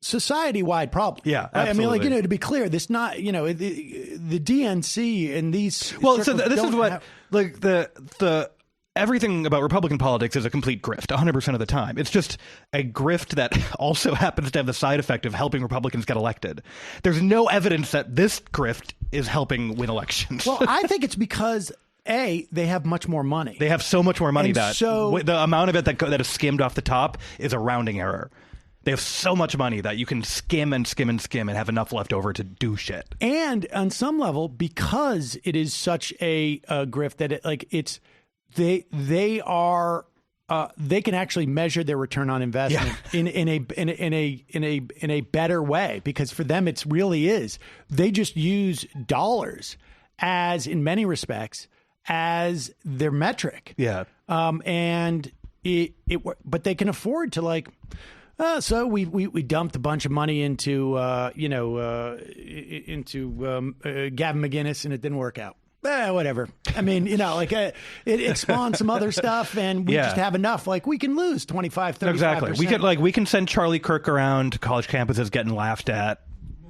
society-wide problem. Yeah, absolutely. I mean, like, you know, to be clear, this not, you know, the DNC and these. Well, so this is what like the everything about Republican politics is a complete grift 100% of the time. It's just a grift that also happens to have the side effect of helping Republicans get elected. There's no evidence that this grift is helping win elections. Well, I think it's because they have much more money. They have so much more money, and that so the amount of it that is skimmed off the top is a rounding error. They have so much money that you can skim and skim and skim and have enough left over to do shit. And on some level, because it is such a grift that they can actually measure their return on investment in a better way, because for them it really is. They just use dollars as, in many respects, as their metric. Yeah. And but they can afford to like. So we dumped a bunch of money into Gavin McInnes, and it didn't work out. Whatever. I mean, you know, like it spawned some other stuff, and we just have enough. Like, we can lose 25, 35%. Exactly. We can send Charlie Kirk around college campuses getting laughed at.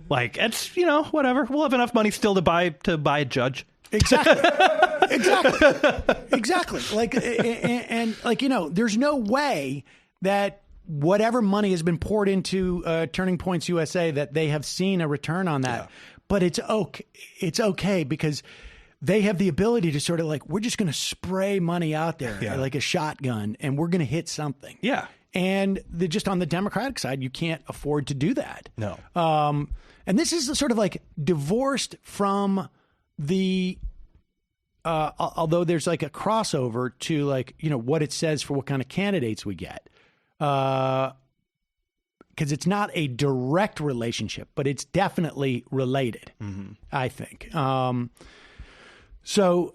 Like, it's, you know, whatever. We'll have enough money still to buy a judge. Exactly. Like, and like, you know, there's no way that whatever money has been poured into Turning Points USA that they have seen a return on that. Yeah. But it's okay because they have the ability to sort of like, we're just going to spray money out there like a shotgun, and we're going to hit something. Yeah. And just on the Democratic side, you can't afford to do that. No. And this is sort of like divorced from the, although there's like a crossover to like, you know, what it says for what kind of candidates we get. Because it's not a direct relationship, but it's definitely related, I think. So,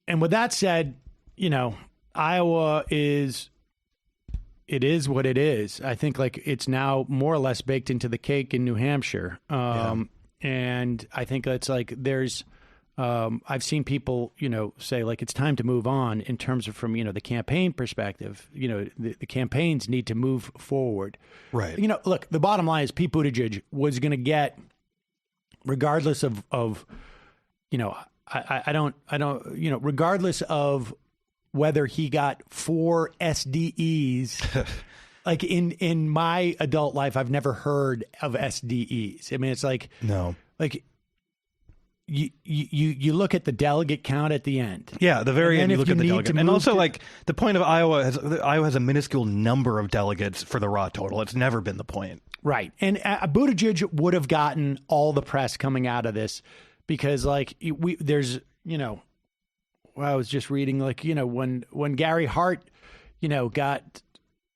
and with that said, you know, Iowa is what it is. I think like it's now more or less baked into the cake in New Hampshire. And I think it's like there's, I've seen people, you know, say like it's time to move on in terms of from, you know, the campaign perspective. You know, the campaigns need to move forward. Right. You know, look, the bottom line is Pete Buttigieg was going to get, regardless of, you know, I don't, you know, regardless of whether he got 4 SDEs, like in my adult life, I've never heard of SDEs. I mean, it's like, no, like you look at the delegate count at the end. Yeah, the very end. You look at the delegate, and also like the point of Iowa has a minuscule number of delegates for the raw total. It's never been the point, right? And Buttigieg would have gotten all the press coming out of this because, like, there's I was just reading, like, when Gary Hart, got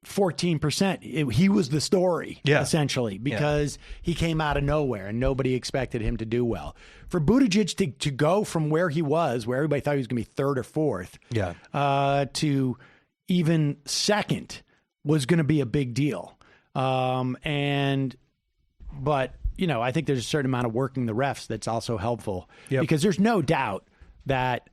14%, he was the story, essentially, because he came out of nowhere and nobody expected him to do well. For Buttigieg to go from where he was, where everybody thought he was going to be third or fourth, to even second was going to be a big deal. But I think there's a certain amount of working the refs that's also helpful because there's no doubt that,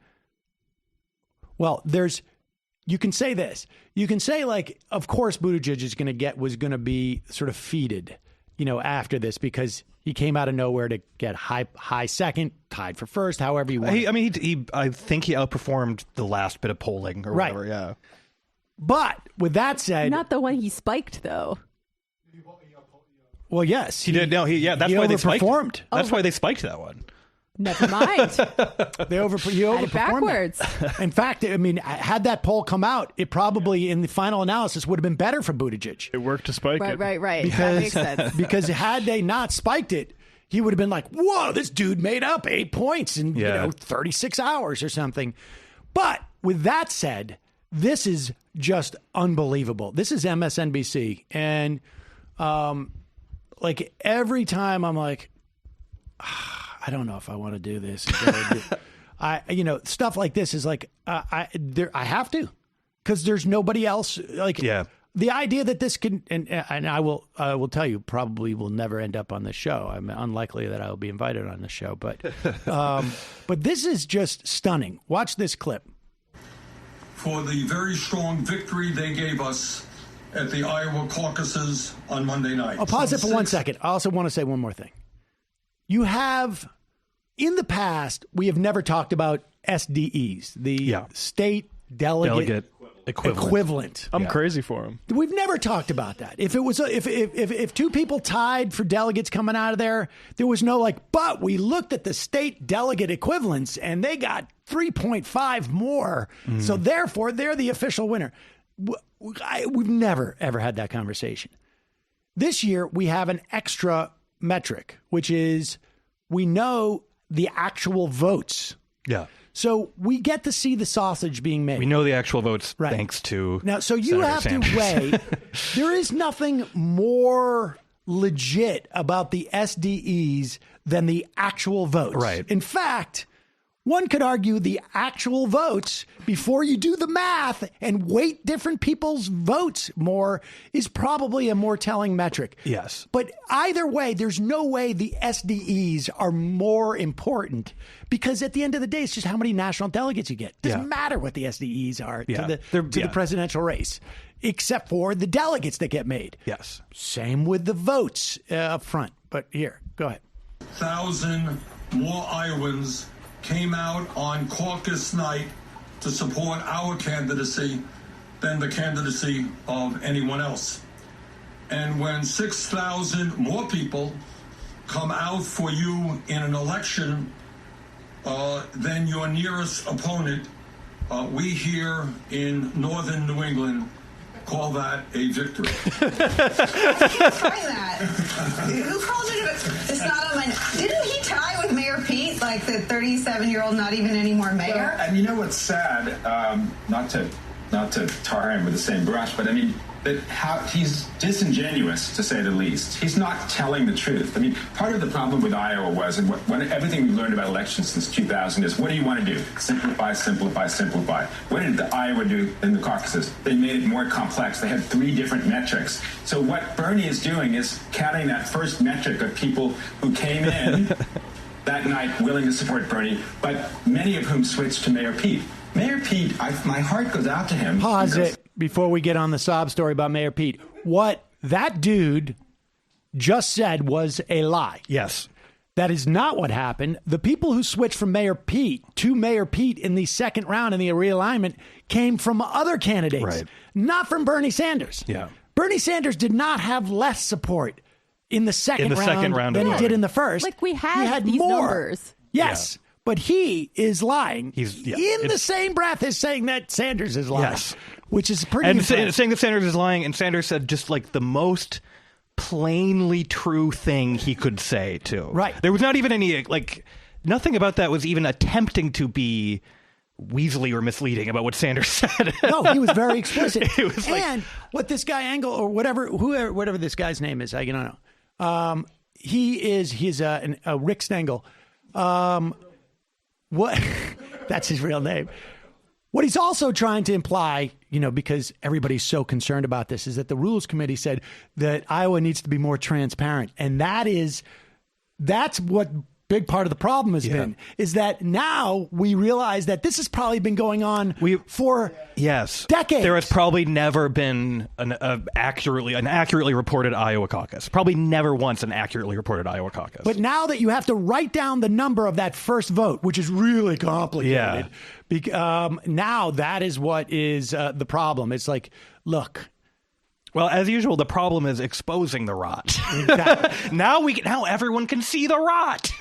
you can say this. You can say, like, of course Buttigieg was going to be sort of feated, after this because he came out of nowhere to get high second, tied for first, however you want. I think he outperformed the last bit of polling or whatever. Yeah. But with that said, not the one he spiked though. Well, yes, he did. No, that's why they spiked. That's why they spiked that one. Never mind. He overperformed backwards. In fact, had that poll come out, it probably in the final analysis would have been better for Buttigieg. It worked to spike it. Right. Because, that makes sense. Because had they not spiked it, he would have been like, whoa, this dude made up 8 points in 36 hours or something. But with that said, this is just unbelievable. This is MSNBC. And every time I'm like, I don't know if I want to do this. Stuff like this is like, I have to, because there's nobody else. The idea that this can, and I will tell you, probably will never end up on the show. I'm unlikely that I will be invited on the show, but this is just stunning. Watch this clip. For the very strong victory they gave us at the Iowa caucuses on Monday night. I'll pause it for 1 second. I also want to say one more thing. You have, in the past, we have never talked about SDEs, the state delegate equivalent. I'm crazy for him. We've never talked about that. If it was if two people tied for delegates coming out of there was no but we looked at the state delegate equivalents and they got 3.5 more. So therefore they're the official winner. We've never ever had that conversation. This year we have an extra metric, which is we know the actual votes. Yeah. So we get to see the sausage being made. We know the actual votes thanks to now. So you Senator have Sanders. to weigh. There is nothing more legit about the SDEs than the actual votes. Right. In fact, one could argue the actual votes, before you do the math and weight different people's votes more, is probably a more telling metric. Yes. But either way, there's no way the SDEs are more important, because at the end of the day, it's just how many national delegates you get. It doesn't matter what the SDEs are to the presidential race, except for the delegates that get made. Yes. Same with the votes up front. But here, go ahead. 1,000 more Iowans came out on caucus night to support our candidacy than the candidacy of anyone else. And when 6,000 more people come out for you in an election than your nearest opponent, we here in northern New England call that a victory. Try that. Who called it? It's not on my. Didn't he tie with Mayor Pete, like the 37-year-old, not even anymore mayor? Well, and you know what's sad? Not to tar him with the same brush, but I mean that he's disingenuous, to say the least. He's not telling the truth. I mean, part of the problem with Iowa was, and everything we've learned about elections since 2000 is, what do you want to do? Simplify, simplify, simplify. What did Iowa do in the caucuses? They made it more complex. They had 3 different metrics. So what Bernie is doing is counting that first metric of people who came in that night willing to support Bernie, but many of whom switched to Mayor Pete. Mayor Pete, my heart goes out to him. Pause it before we get on the sob story about Mayor Pete. What that dude just said was a lie. Yes. That is not what happened. The people who switched from Mayor Pete to Mayor Pete in the second round in the realignment came from other candidates, not from Bernie Sanders. Yeah. Bernie Sanders did not have less support in the second round than he did in the first. Like, we had these more. numbers. Yes. Yeah. But he is lying. He's in the same breath as saying that Sanders is lying. Yes. Which is pretty And saying that Sanders is lying, and Sanders said just like the most plainly true thing he could say, too. Right. There was not even any, like, nothing about that was even attempting to be weaselly or misleading about what Sanders said. No, he was very explicit. It was and what this guy Engel or whatever this guy's name is, I don't know. He's a Rick Stengel. What? That's his real name. What he's also trying to imply, because everybody's so concerned about this, is that the Rules Committee said that Iowa needs to be more transparent. And that's what big part of the problem has been, is that now we realize that this has probably been going on for decades. There has probably never been an accurately reported Iowa caucus. Probably never once an accurately reported Iowa caucus. But now that you have to write down the number of that first vote, which is really complicated, now that is what is the problem. It's like, look. Well, as usual, the problem is exposing the rot. Exactly. now everyone can see the rot.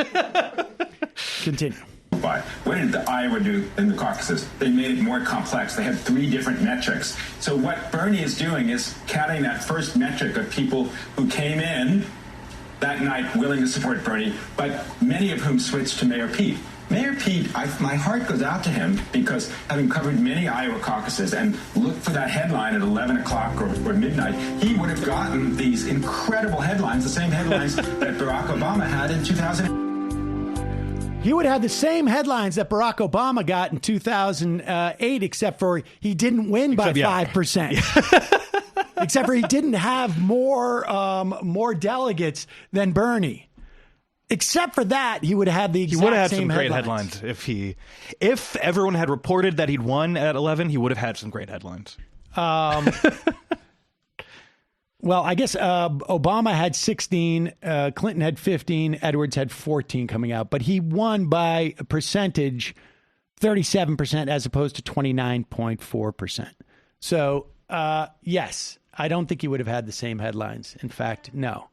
Continue. But what did the Iowa do in the caucuses? They made it more complex. They had 3 different metrics. So what Bernie is doing is counting that first metric of people who came in that night willing to support Bernie, but many of whom switched to Mayor Pete. Mayor Pete, my heart goes out to him because having covered many Iowa caucuses and looked for that headline at 11 o'clock or midnight, he would have gotten these incredible headlines, the same headlines that Barack Obama had in 2000. He would have the same headlines that Barack Obama got in 2008, except for he didn't win by 5%. Except for he didn't have more delegates than Bernie. Except for that, he would have had the exact same headlines. He would have had some great headlines if everyone had reported that he'd won at 11. He would have had some great headlines. Well, I guess Obama had 16, Clinton had 15, Edwards had 14 coming out, but he won by a percentage 37% as opposed to 29.4%. So, yes, I don't think he would have had the same headlines. In fact, no.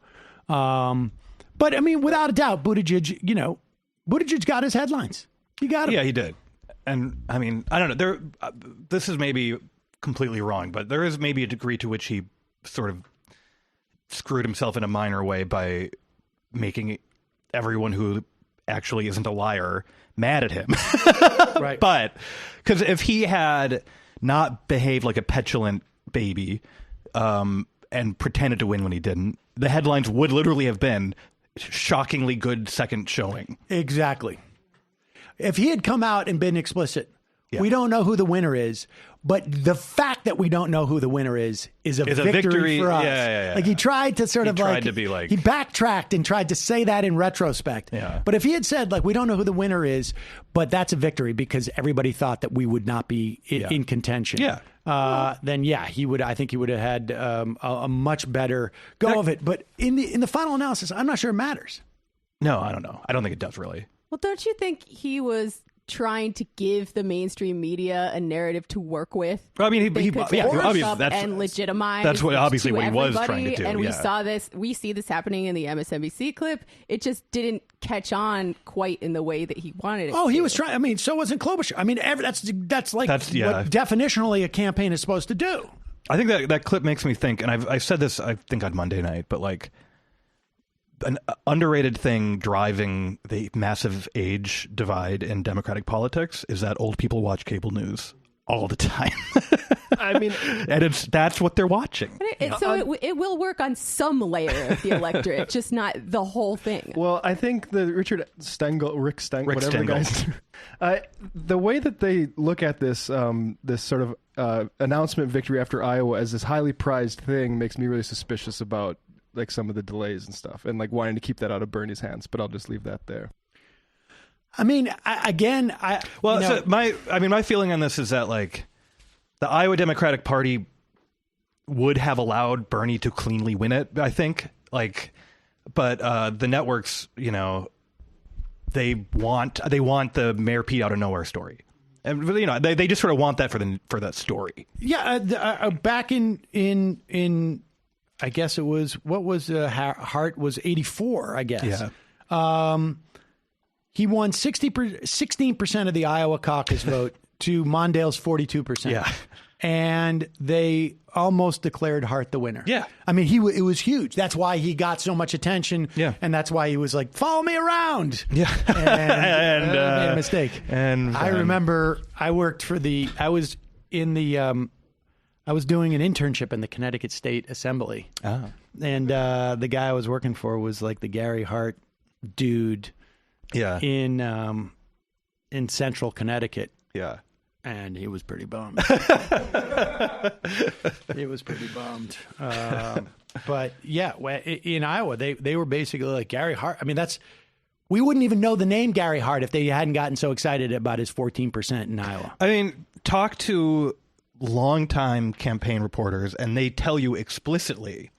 But, I mean, without a doubt, Buttigieg got his headlines. He got them. Yeah, he did. And, I mean, I don't know. This is maybe completely wrong, but there is maybe a degree to which he sort of screwed himself in a minor way by making everyone who actually isn't a liar mad at him. Right. But, because if he had not behaved like a petulant baby and pretended to win when he didn't, the headlines would literally have been shockingly good second showing. Exactly. If he had come out and been explicit, we don't know who the winner is, but the fact that we don't know who the winner is a victory for us. Yeah. Like he tried to he backtracked and tried to say that in retrospect. Yeah. But if he had said, like, we don't know who the winner is, but that's a victory because everybody thought that we would not be in contention. Yeah. Then I think he would have had a much better go of it. But in the final analysis, I'm not sure it matters. No, I don't know. I don't think it does really. Well, don't you think he was trying to give the mainstream media a narrative to work with? I mean, and legitimize. That's what obviously what he was trying to do. And we see this happening in the MSNBC clip. It just didn't catch on quite in the way that he wanted it. Oh, he was trying. I mean, so wasn't Klobuchar. I mean, that's what definitionally a campaign is supposed to do. I think that clip makes me think, and I said this I think on Monday night, but like an underrated thing driving the massive age divide in Democratic politics is that old people watch cable news all the time. I mean, and that's what they're watching. It will work on some layer of the electorate, just not the whole thing. Well, I think the Rick Stengel, whatever the guy's the way that they look at this this sort of announcement victory after Iowa as this highly prized thing makes me really suspicious about like some of the delays and stuff, and like wanting to keep that out of Bernie's hands. But I'll just leave that there. I mean, my feeling on this is that like the Iowa Democratic Party would have allowed Bernie to cleanly win it, I think. But the networks, they want the Mayor Pete out of nowhere story, and they just sort of want that for that story. Yeah, back in I guess it was Hart was 84, I guess. Yeah. He won 16% of the Iowa caucus vote to Mondale's 42%. Yeah. And they almost declared Hart the winner. Yeah. I mean, it was huge. That's why he got so much attention. Yeah. And that's why he was like, follow me around. Yeah. And made a mistake. And I remember I was doing an internship in the Connecticut State Assembly. Oh. And the guy I was working for was like the Gary Hart dude. Yeah. In central Connecticut. Yeah. And he was pretty bummed. He was pretty bummed. But yeah, in Iowa, they were basically like Gary Hart. I mean, we wouldn't even know the name Gary Hart if they hadn't gotten so excited about his 14% in Iowa. I mean, talk to longtime campaign reporters, and they tell you explicitly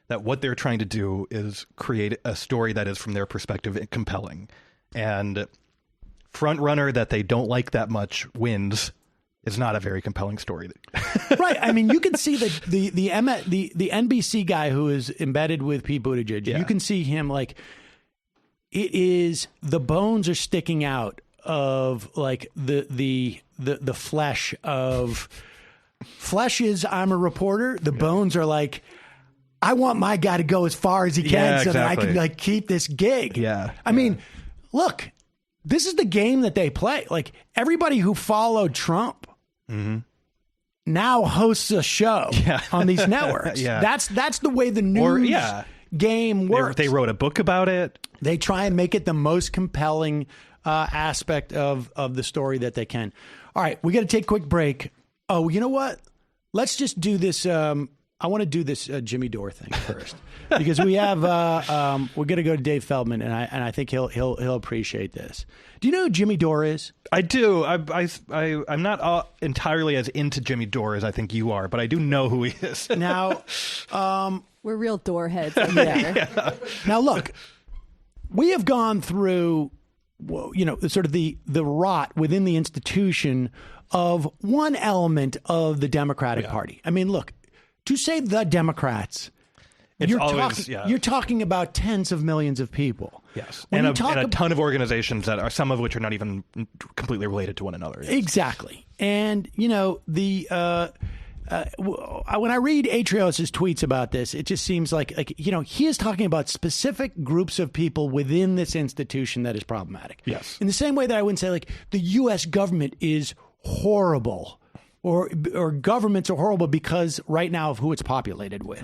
that what they're trying to do is create a story that is, from their perspective, compelling. And front runner that they don't like that much wins is not a very compelling story. Right. I mean, you can see the NBC guy who is embedded with Pete Buttigieg. Yeah. You can see him like the bones are sticking out of like the flesh of flesh is I'm a reporter. The bones are like, I want my guy to go as far as he can so that I can like keep this gig. Yeah. I mean, look, this is the game that they play. Like everybody who followed Trump now hosts a show on these networks. That's the way the news game works. They wrote a book about it. They try and make it the most compelling aspect of the story that they can. All right, we got to take a quick break. Oh, you know what? Let's just do this. I want to do this Jimmy Dore thing first because we have we're going to go to Dave Feldman and I think he'll appreciate this. Do you know who Jimmy Dore is? I do. I'm not entirely as into Jimmy Dore as I think you are, but I do know who he is. Now, we're real Dore heads over there. Yeah. Now, look, we have gone through, sort of the rot within the institution of one element of the Democratic Party. I mean, look. To say the Democrats, you're talking about tens of millions of people. Yes, and a ton of organizations that are some of which are not even completely related to one another. Yes. Exactly, and when I read Atrios's tweets about this, it just seems like he is talking about specific groups of people within this institution that is problematic. Yes, in the same way that I wouldn't say like the U.S. government is horrible. Or governments are horrible because right now of who it's populated with.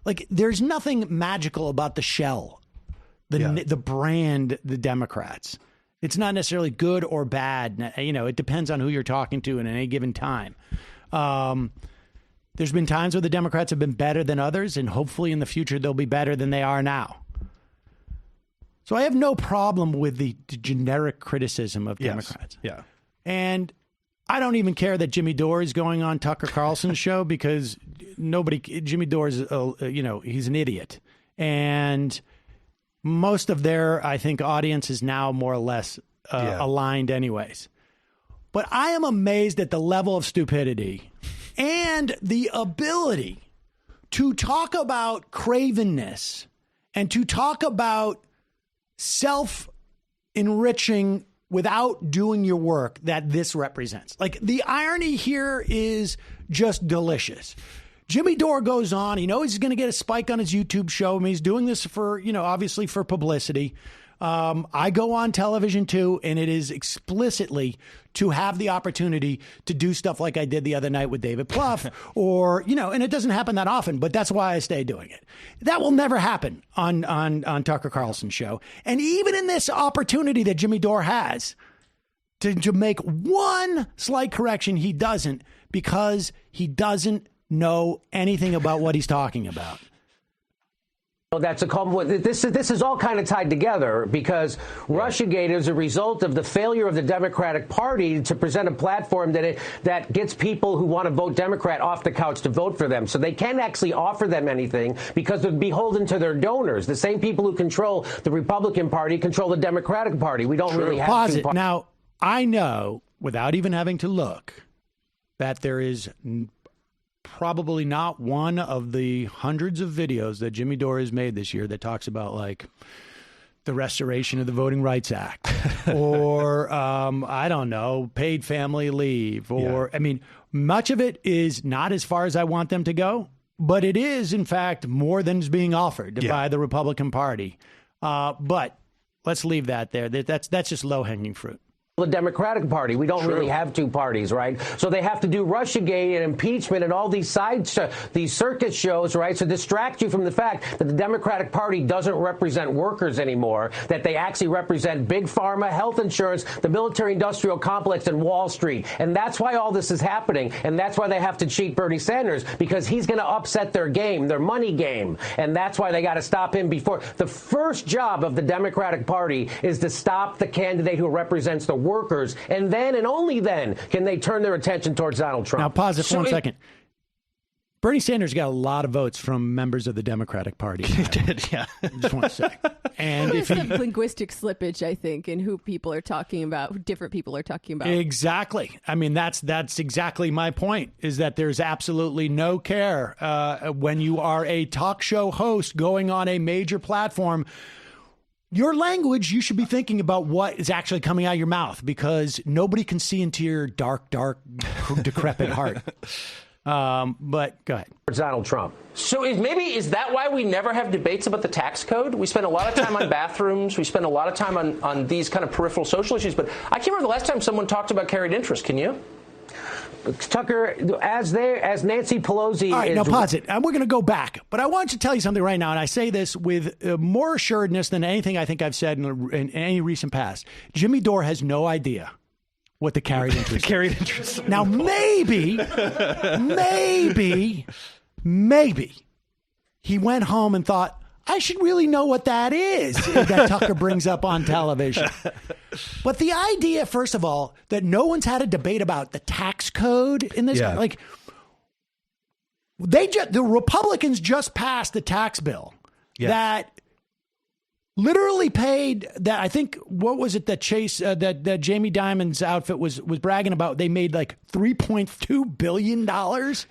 Like there's nothing magical about the shell, the brand, the Democrats. It's not necessarily good or bad. It depends on who you're talking to in any given time. There's been times where the Democrats have been better than others, and hopefully in the future they'll be better than they are now. So I have no problem with the generic criticism of Democrats. Yeah. And I don't even care that Jimmy Dore is going on Tucker Carlson's show because Jimmy Dore is, he's an idiot. And most of their, I think, audience is now more or less aligned anyways. But I am amazed at the level of stupidity and the ability to talk about cravenness and to talk about self-enriching without doing your work that this represents. Like the irony here is just delicious. Jimmy Dore goes on. He knows he's going to get a spike on his YouTube show. I mean, he's doing this for, obviously for publicity. I go on television too, and it is explicitly to have the opportunity to do stuff like I did the other night with David Plouffe or, and it doesn't happen that often, but that's why I stay doing it. That will never happen on Tucker Carlson's show. And even in this opportunity that Jimmy Dore has to make one slight correction, he doesn't because he doesn't know anything about what he's talking about. That's this is all kind of tied together because Russiagate is a result of the failure of the Democratic Party to present a platform that gets people who want to vote Democrat off the couch to vote for them. So they can't actually offer them anything because they're beholden to their donors. The same people who control the Republican Party control the Democratic Party. We don't really have Pause it. Now, I know, without even having to look, that there is probably not one of the hundreds of videos that Jimmy Dore has made this year that talks about like the restoration of the Voting Rights Act, or I don't know, paid family leave, or I mean, much of it is not as far as I want them to go, but it is in fact more than is being offered by the Republican Party. But let's leave that there. That's just low-hanging fruit. The Democratic Party. We don't really have two parties, right? So they have to do Russiagate and impeachment and all these these circus shows, right, to distract you from the fact that the Democratic Party doesn't represent workers anymore, that they actually represent big pharma, health insurance, the military-industrial complex, and Wall Street. And that's why all this is happening, and that's why they have to cheat Bernie Sanders, because he's going to upset their game, their money game, and that's why they got to stop him before. The first job of the Democratic Party is to stop the candidate who represents the workers, and then and only then can they turn their attention towards Donald Trump. Now, pause it for 1 second. Bernie Sanders got a lot of votes from members of the Democratic Party. He did, yeah. Just want to say. And if some linguistic slippage, I think, in who people are talking about, who different people are talking about. Exactly. I mean, that's exactly my point, is that there's absolutely no care when you are a talk show host going on a major platform. Your language, you should be thinking about what is actually coming out of your mouth, because nobody can see into your dark, decrepit heart. But go ahead. Donald Trump. So is that why we never have debates about the tax code? We spend a lot of time on bathrooms. We spend a lot of time on these kind of peripheral social issues. But I can't remember the last time someone talked about carried interest. Can you? Tucker, as Nancy Pelosi. All right, now pause it. We're going to go back, but I want to tell you something right now, and I say this with more assuredness than anything I think I've said in any recent past. Jimmy Dore has no idea what the carried interest is. Now, maybe he went home and thought, I should really know what that is that Tucker brings up on television. But the idea, first of all, that no one's had a debate about the tax code in this, like the Republicans just passed the tax bill that literally paid that. I think, what was it that Chase, that Jamie Dimon's outfit was bragging about? They made like $3.2 billion.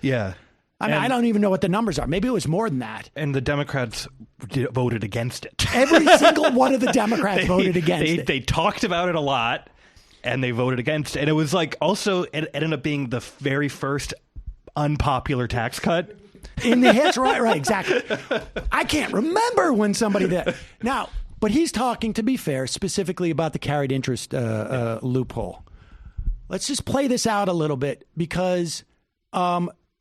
Yeah. I mean, I don't even know what the numbers are. Maybe it was more than that. And the Democrats voted against it. Every single one of the Democrats voted against it. They talked about it a lot, and they voted against it. And it was like, also, it ended up being the very first unpopular tax cut. In the history, right, exactly. I can't remember when somebody did. Now, but he's talking, to be fair, specifically about the carried interest loophole. Let's just play this out a little bit, because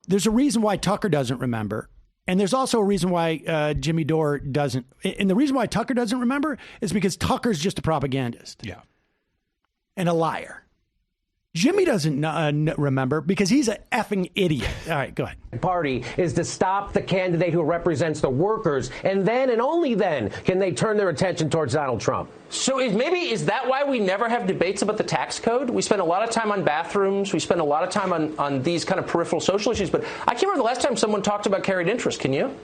there's a reason why Tucker doesn't remember. And there's also a reason why Jimmy Dore doesn't. And the reason why Tucker doesn't remember is because Tucker's just a propagandist. Yeah. And a liar. Jimmy doesn't remember because he's an effing idiot. All right, go ahead. Party is to stop the candidate who represents the workers, and then and only then can they turn their attention towards Donald Trump. So is that why we never have debates about the tax code? We spend a lot of time on bathrooms. We spend a lot of time on these kind of peripheral social issues. But I can't remember the last time someone talked about carried interest. Can you?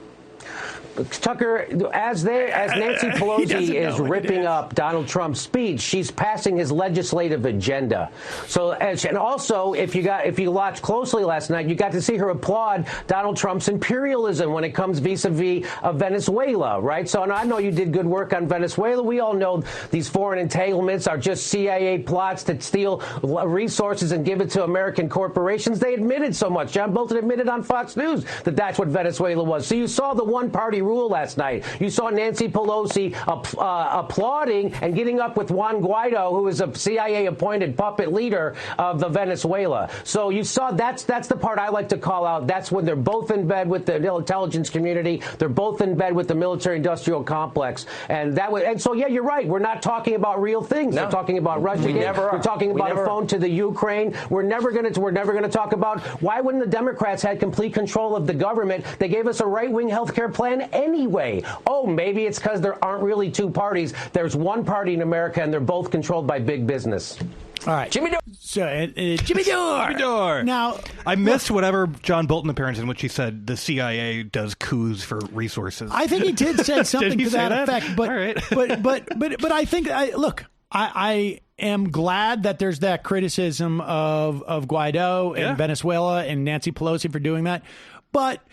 Tucker, as Nancy Pelosi is ripping up Donald Trump's speech, she's passing his legislative agenda. So, and also, if you watched closely last night, you got to see her applaud Donald Trump's imperialism when it comes vis-a-vis Venezuela, right? So, and I know you did good work on Venezuela. We all know these foreign entanglements are just CIA plots to steal resources and give it to American corporations. They admitted so much. John Bolton admitted on Fox News that that's what Venezuela was. So you saw the one-party rule last night. You saw Nancy Pelosi applauding and getting up with Juan Guaido, who is a CIA-appointed puppet leader of the Venezuela. So you saw that's the part I like to call out. That's when they're both in bed with the intelligence community. They're both in bed with the military-industrial complex. And so yeah, you're right. We're not talking about real things. No. We're talking about Russia. We're talking about a phone to the Ukraine. We're never going to talk about why when the Democrats had complete control of the government, they gave us a right-wing health care plan anyway. Oh, maybe it's because there aren't really two parties. There's one party in America, and they're both controlled by big business. All right. Jimmy Dore. So, Jimmy Dore. Jimmy Dore. Now, I missed whatever John Bolton appearance in which he said the CIA does coups for resources. I think he did say something to that effect. But, all right. but I think, look, I am glad that there's that criticism of Guaido and Venezuela and Nancy Pelosi for doing that. But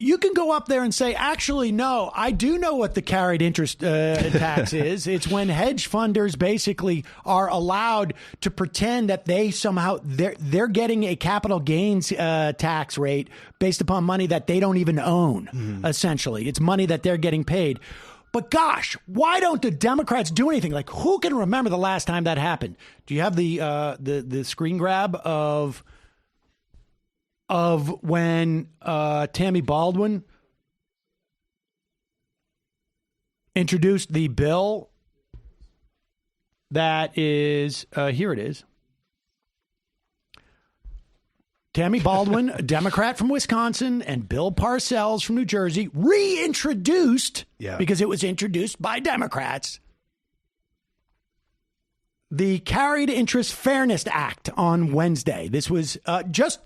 you can go up there and say, actually, no, I do know what the carried interest tax is. It's when hedge funders basically are allowed to pretend that they somehow they're getting a capital gains tax rate based upon money that they don't even own. Essentially, it's money that they're getting paid. But gosh, why don't the Democrats do anything? Like, who can remember the last time that happened? Do you have the screen grab of when Tammy Baldwin introduced the bill that is, here it is. Tammy Baldwin, a Democrat from Wisconsin, and Bill Parcells from New Jersey reintroduced, because it was introduced by Democrats, the Carried Interest Fairness Act on Wednesday. This was just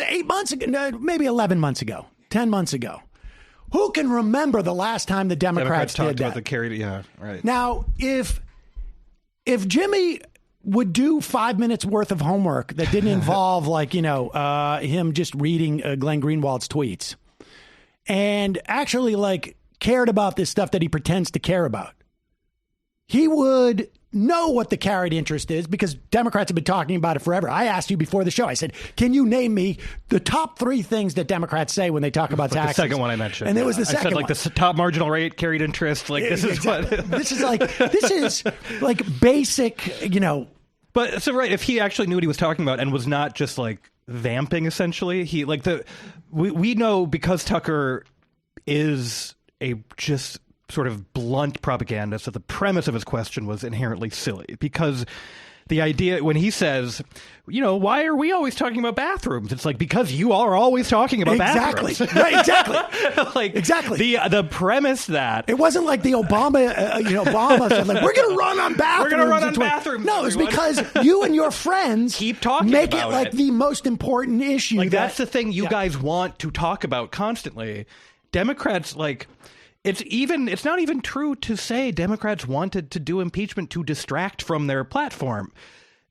8 months ago, maybe 11 months ago, 10 months ago. Who can remember the last time the Democrats did talked that? about the carried, right. Now, if Jimmy would do 5 minutes worth of homework that didn't involve him just reading Glenn Greenwald's tweets and actually cared about this stuff that he pretends to care about, he would know what the carried interest is because Democrats have been talking about it forever. I asked you before the show. I said, can you name me the top 3 things that Democrats say when they talk about taxes? The second one I mentioned. And it was the second one. one. I said the top marginal rate, carried interest. This is exactly. what... this is basic, But so right, if he actually knew what he was talking about and was not just vamping, essentially, we know because Tucker is a just sort of blunt propagandist that the premise of his question was inherently silly because the idea when he says, why are we always talking about bathrooms? It's because you are always talking about bathrooms. Right, exactly. Exactly. The premise that it wasn't like the Obama said we're going to run on bathrooms. We're going to run on bathrooms. No, it's because you and your friends keep talking make about it the most important issue. That's the thing you guys want to talk about constantly. Democrats it's not even true to say Democrats wanted to do impeachment to distract from their platform.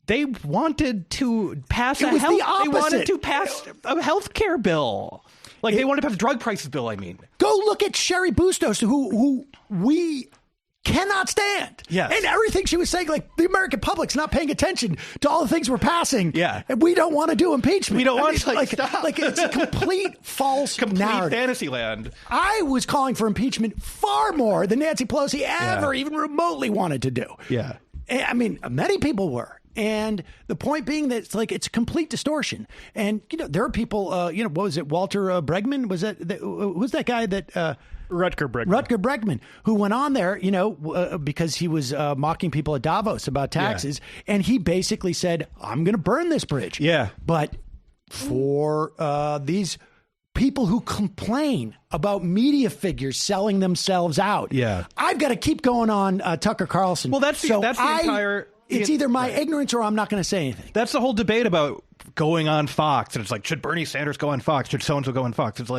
They wanted to pass They wanted to pass a health care bill. They wanted to pass a drug prices bill, I mean. Go look at Sherry Bustos, who we cannot stand. Yes. And everything she was saying, the American public's not paying attention to all the things we're passing. Yeah. And we don't want to do impeachment. We don't want to stop. It's a complete false narrative. Fantasy land. I was calling for impeachment far more than Nancy Pelosi ever even remotely wanted to do. Yeah. I mean, many people were. And the point being that it's a complete distortion. And, there are people, what was it? Walter Bregman? Who's that guy that... Rutger Bregman, who went on there, because he was mocking people at Davos about taxes. And he basically said, I'm going to burn this bridge. Yeah. But for these people who complain about media figures selling themselves out, I've got to keep going on Tucker Carlson. Well, that's the entire... It's either my ignorance or I'm not going to say anything. That's the whole debate about going on Fox. And it's should Bernie Sanders go on Fox? Should so-and-so go on Fox? It's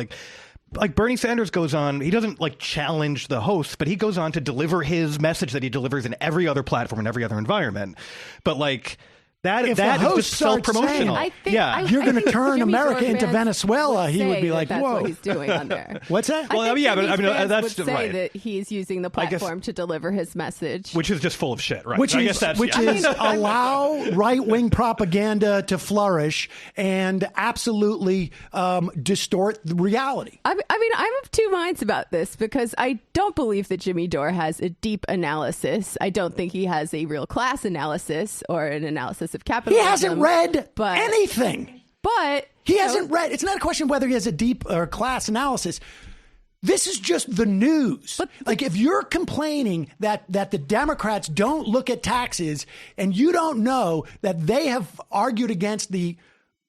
Bernie Sanders goes on, he doesn't challenge the hosts, but he goes on to deliver his message that he delivers in every other platform and every other environment. But that is just self-promotional. You're going to turn America into Venezuela. He would be like, that's "Whoa, what he's doing on there." What's that? But that's would say right. that he's using the platform to deliver his message, which is just full of shit, right? Which is allow right-wing propaganda to flourish and absolutely distort the reality. I mean, I'm of two minds about this because I don't believe that Jimmy Dore has a deep analysis. I don't think he has a real class analysis or an analysis of capitalism. He hasn't read anything. But he hasn't read. It's not a question of whether he has a deep or class analysis. This is just the news. If you're complaining that the Democrats don't look at taxes and you don't know that they have argued against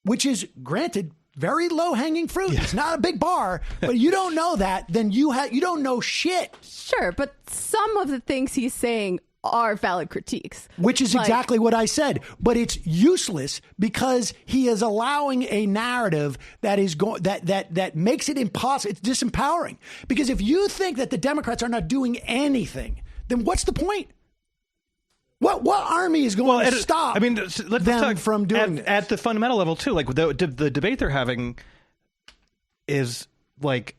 which is granted very low hanging fruit. It's not a big bar, but you don't know that, then you don't know shit. Sure, but some of the things he's saying are valid critiques. Which is exactly what I said. But it's useless because he is allowing a narrative that is that makes it impossible. It's disempowering. Because if you think that the Democrats are not doing anything, then what's the point? What army is going to stop them from doing this? At the fundamental level, too. The debate they're having, is like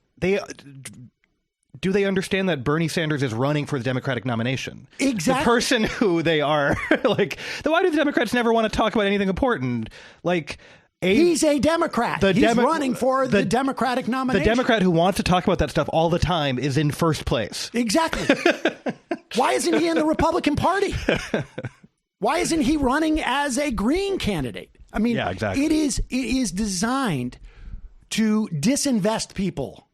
do they understand that Bernie Sanders is running for the Democratic nomination? Exactly. The person who they are, like, then why do the Democrats never want to talk about anything important? Like, he's a Democrat. He's running for the Democratic nomination. The Democrat who wants to talk about that stuff all the time is in first place. Exactly. Why isn't he in the Republican Party? Why isn't he running as a Green candidate? I mean, yeah, exactly. It is designed to disinvest people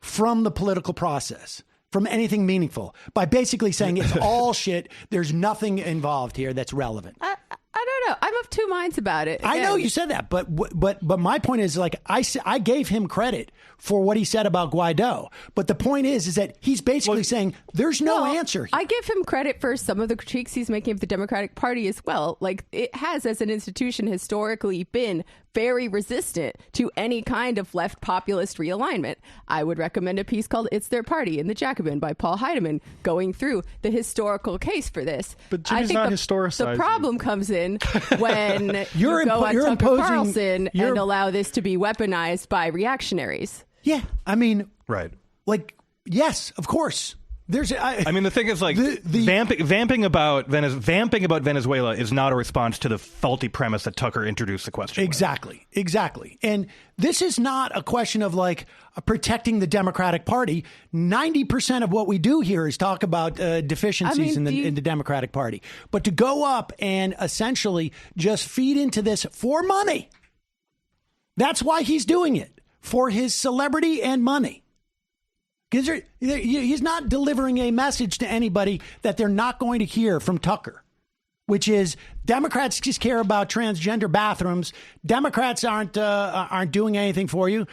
from the political process, from anything meaningful, by basically saying it's all shit. There's nothing involved here that's relevant. I don't know. I'm of two minds about it. I know you said that, but my point is, like, I gave him credit for what he said about Guaido, but the point is that he's basically saying there's no answer here. I give him credit for some of the critiques he's making of the Democratic Party as well. Like, it has, as an institution, historically been very resistant to any kind of left populist realignment. I would recommend a piece called "It's Their Party" in the Jacobin by Paul Heidemann, going through the historical case for this. But Jimmy's not historicizing. The problem comes in when you're you go on Tucker imposing, Carlson and allow this to be weaponized by reactionaries. Yeah, I mean, right. Like, yes, of course. I mean, the thing is, like, vamping about Venezuela is not a response to the faulty premise that Tucker introduced the question. Exactly. And this is not a question of, like, protecting the Democratic Party. 90% of what we do here is talk about deficiencies in the Democratic Party. But to go up and essentially just feed into this for money, that's why he's doing it, for his celebrity and money. Because he's not delivering a message to anybody that they're not going to hear from Tucker, which is Democrats just care about transgender bathrooms. Democrats aren't doing anything for you.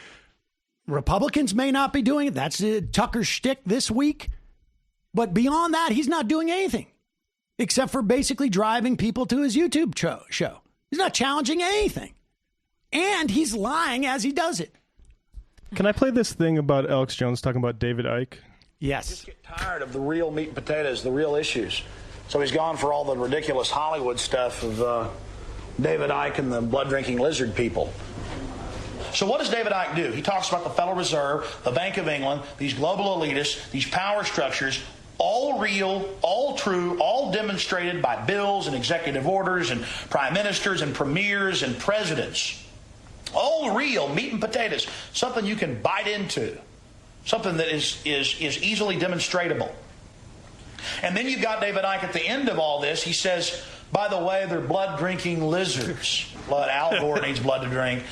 Republicans may not be doing it. That's Tucker's shtick this week. But beyond that, he's not doing anything except for basically driving people to his YouTube show. He's not challenging anything. And he's lying as he does it. Can I play this thing about Alex Jones talking about David Icke? Yes. Just get tired of the real meat and potatoes, the real issues. So he's gone for all the ridiculous Hollywood stuff of David Icke and the blood-drinking lizard people. So what does David Icke do? He talks about the Federal Reserve, the Bank of England, these global elitists, these power structures, all real, all true, all demonstrated by bills and executive orders and prime ministers and premiers and presidents. All real meat and potatoes, something you can bite into, something that is easily demonstratable. And then you've got David Icke at the end of all this. He says, by the way, they're blood-drinking lizards. Al Gore needs blood to drink.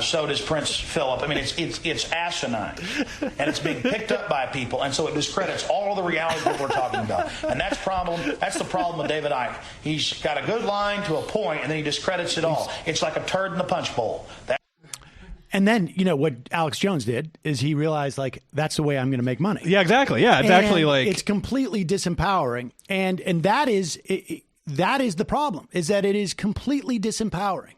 So does Prince Philip. I mean, it's asinine. And it's being picked up by people. And so it discredits all of the reality that we're talking about. And that's the problem with David Icke. He's got a good line to a point, and then he discredits it all. It's like a turd in the punch bowl. And then, you know, what Alex Jones did is he realized, like, that's the way I'm going to make money. Yeah, exactly. Yeah, it's actually like... It's completely disempowering. And that is the problem, is that it is completely disempowering.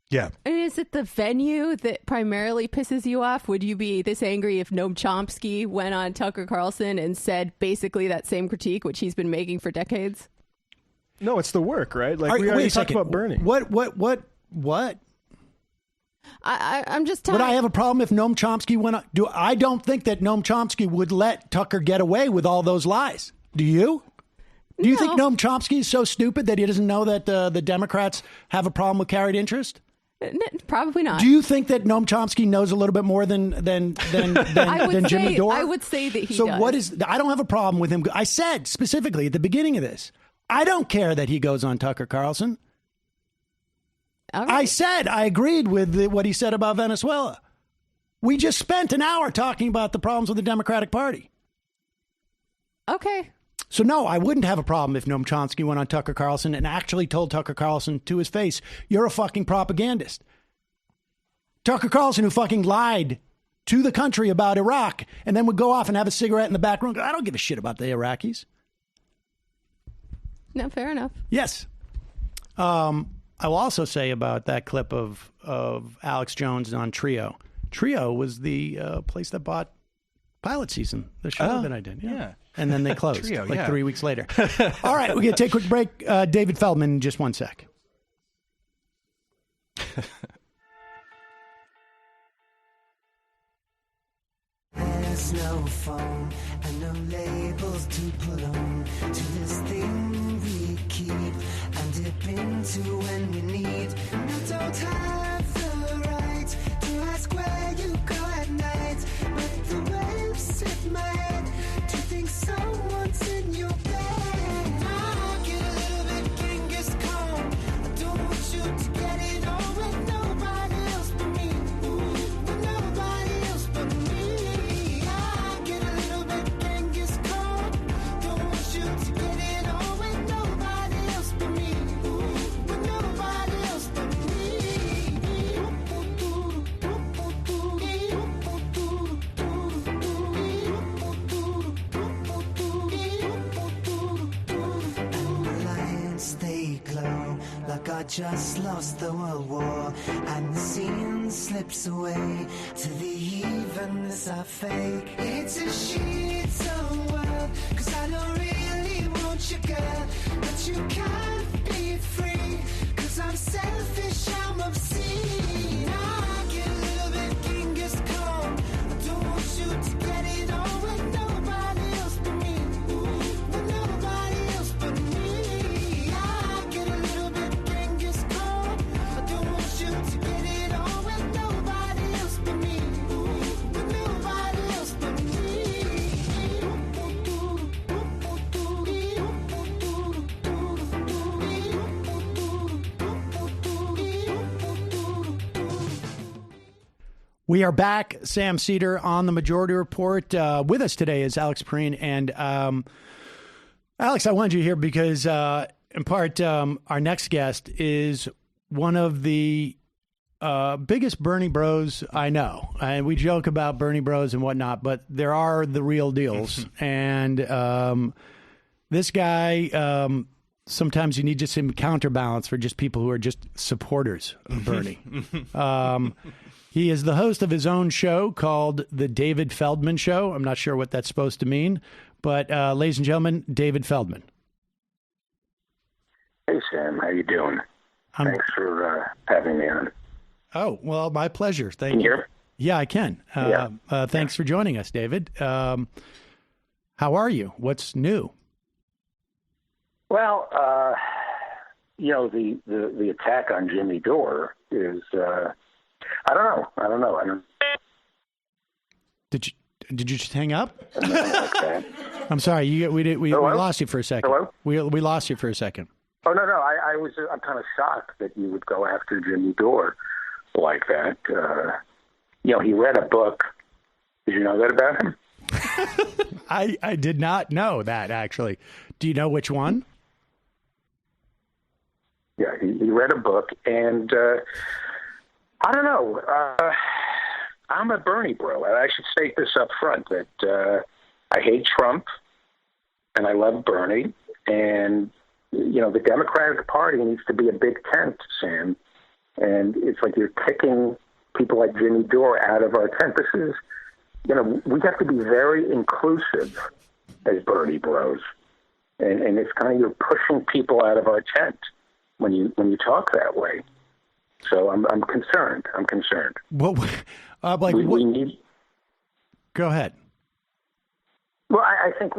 Yeah. And is it the venue that primarily pisses you off? Would you be this angry if Noam Chomsky went on Tucker Carlson and said basically that same critique, which he's been making for decades? No, it's the work, right? Like, we already talked about Bernie. What? I'm just telling. Would I have a problem if Noam Chomsky went on? I don't think that Noam Chomsky would let Tucker get away with all those lies. Do you? Do you think Noam Chomsky is so stupid that he doesn't know that the Democrats have a problem with carried interest? Probably not. Do you think that Noam Chomsky knows a little bit more than Jim Dore? I would say that he does. So I don't have a problem with him. I said specifically at the beginning of this, I don't care that he goes on Tucker Carlson. Right. I said I agreed with what he said about Venezuela. We just spent an hour talking about the problems with the Democratic Party. Okay. So, no, I wouldn't have a problem if Noam Chomsky went on Tucker Carlson and actually told Tucker Carlson to his face, you're a fucking propagandist. Tucker Carlson, who fucking lied to the country about Iraq and then would go off and have a cigarette in the back room. I don't give a shit about the Iraqis. No, fair enough. Yes. I will also say about that clip of Alex Jones on Trio. Trio was the place that bought Pilot Season, the show that I did. Yeah. And then they closed Trio, 3 weeks later. All right, we're going to take a quick break. David Feldman in just 1 sec. There's no phone and no labels to put on to this thing we keep and dip into when we need. And I don't have the right to ask where you go at night, but the waves hit my head to think someone's in your bed. I get a little bit Genghis Khan. I don't want you to get it on with nobody else but me. With nobody else but me. I get a little bit Genghis Khan. Don't want you to get it on with nobody else but me. With nobody else but me. They glow like I just lost the World War, and the scene slips away to the evenness I fake. It's a shit world, 'cause I don't really want you, girl, but you can't be free, 'cause I'm selfish, I'm obscene. I get a little bit Genghis Khan. I don't want you to get it on with nobody else but me. With nobody else but me. We are back. Sam Seder on the Majority Report. With us today is Alex Pareene. And Alex, I wanted you here because, in part, our next guest is one of the biggest Bernie bros I know. And we joke about Bernie bros and whatnot, but there are the real deals. And this guy, sometimes you need just some counterbalance for just people who are just supporters of Bernie. He is the host of his own show called The David Feldman Show. I'm not sure what that's supposed to mean, but ladies and gentlemen, David Feldman. Hey, Sam. How you doing? Thanks for having me on. Oh, well, my pleasure. Thank you. Can you hear? Yeah, I can. Thanks for joining us, David. How are you? What's new? Well, the attack on Jimmy Dore is... I don't know. Did you just hang up? I'm sorry. We lost you for a second. Hello? We lost you for a second. Oh no! I'm kind of shocked that you would go after Jimmy Dore like that. He read a book. Did you know that about him? I did not know that, actually. Do you know which one? Yeah, he read a book, and I don't know. I'm a Bernie bro. I should state this up front, that I hate Trump, and I love Bernie. And, the Democratic Party needs to be a big tent, Sam. And it's like you're kicking people like Jimmy Dore out of our tent. This is, we have to be very inclusive as Bernie bros. And it's kind of you're pushing people out of our tent when you talk that way. So I'm concerned. Well, we need. Go ahead. Well, I think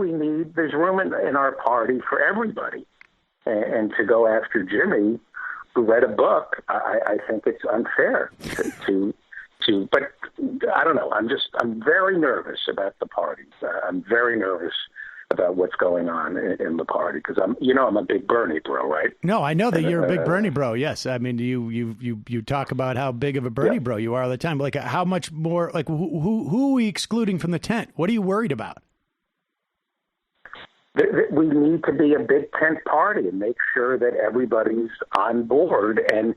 there's room in our party for everybody, and to go after Jimmy, who read a book, I think it's unfair to. But I don't know. I'm very nervous about the party. I'm very nervous about what's going on in the party, because I'm a big Bernie bro, right? No, I know that you're a big Bernie bro. Yes, I mean you talk about how big of a Bernie bro you are all the time. Like, how much more? Like, who are we excluding from the tent? What are you worried about? We need to be a big tent party and make sure that everybody's on board. And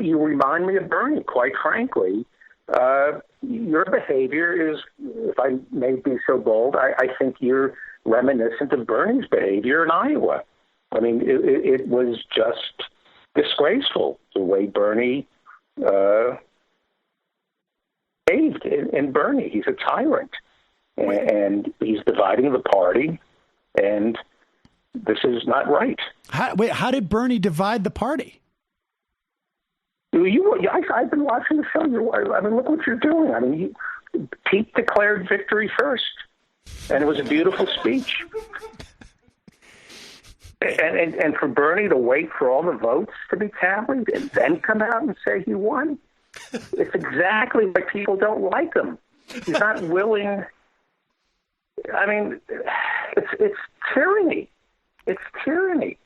you remind me of Bernie, quite frankly. Your behavior is, if I may be so bold, I think you're reminiscent of Bernie's behavior in Iowa. I mean, it was just disgraceful the way Bernie behaved in Bernie. He's a tyrant, and he's dividing the party, and this is not right. How did Bernie divide the party? I've been watching the show. I mean, look what you're doing. I mean, Pete declared victory first, and it was a beautiful speech. And for Bernie to wait for all the votes to be tallied and then come out and say he won, it's exactly why people don't like him. He's not willing. I mean, it's tyranny. It's tyranny.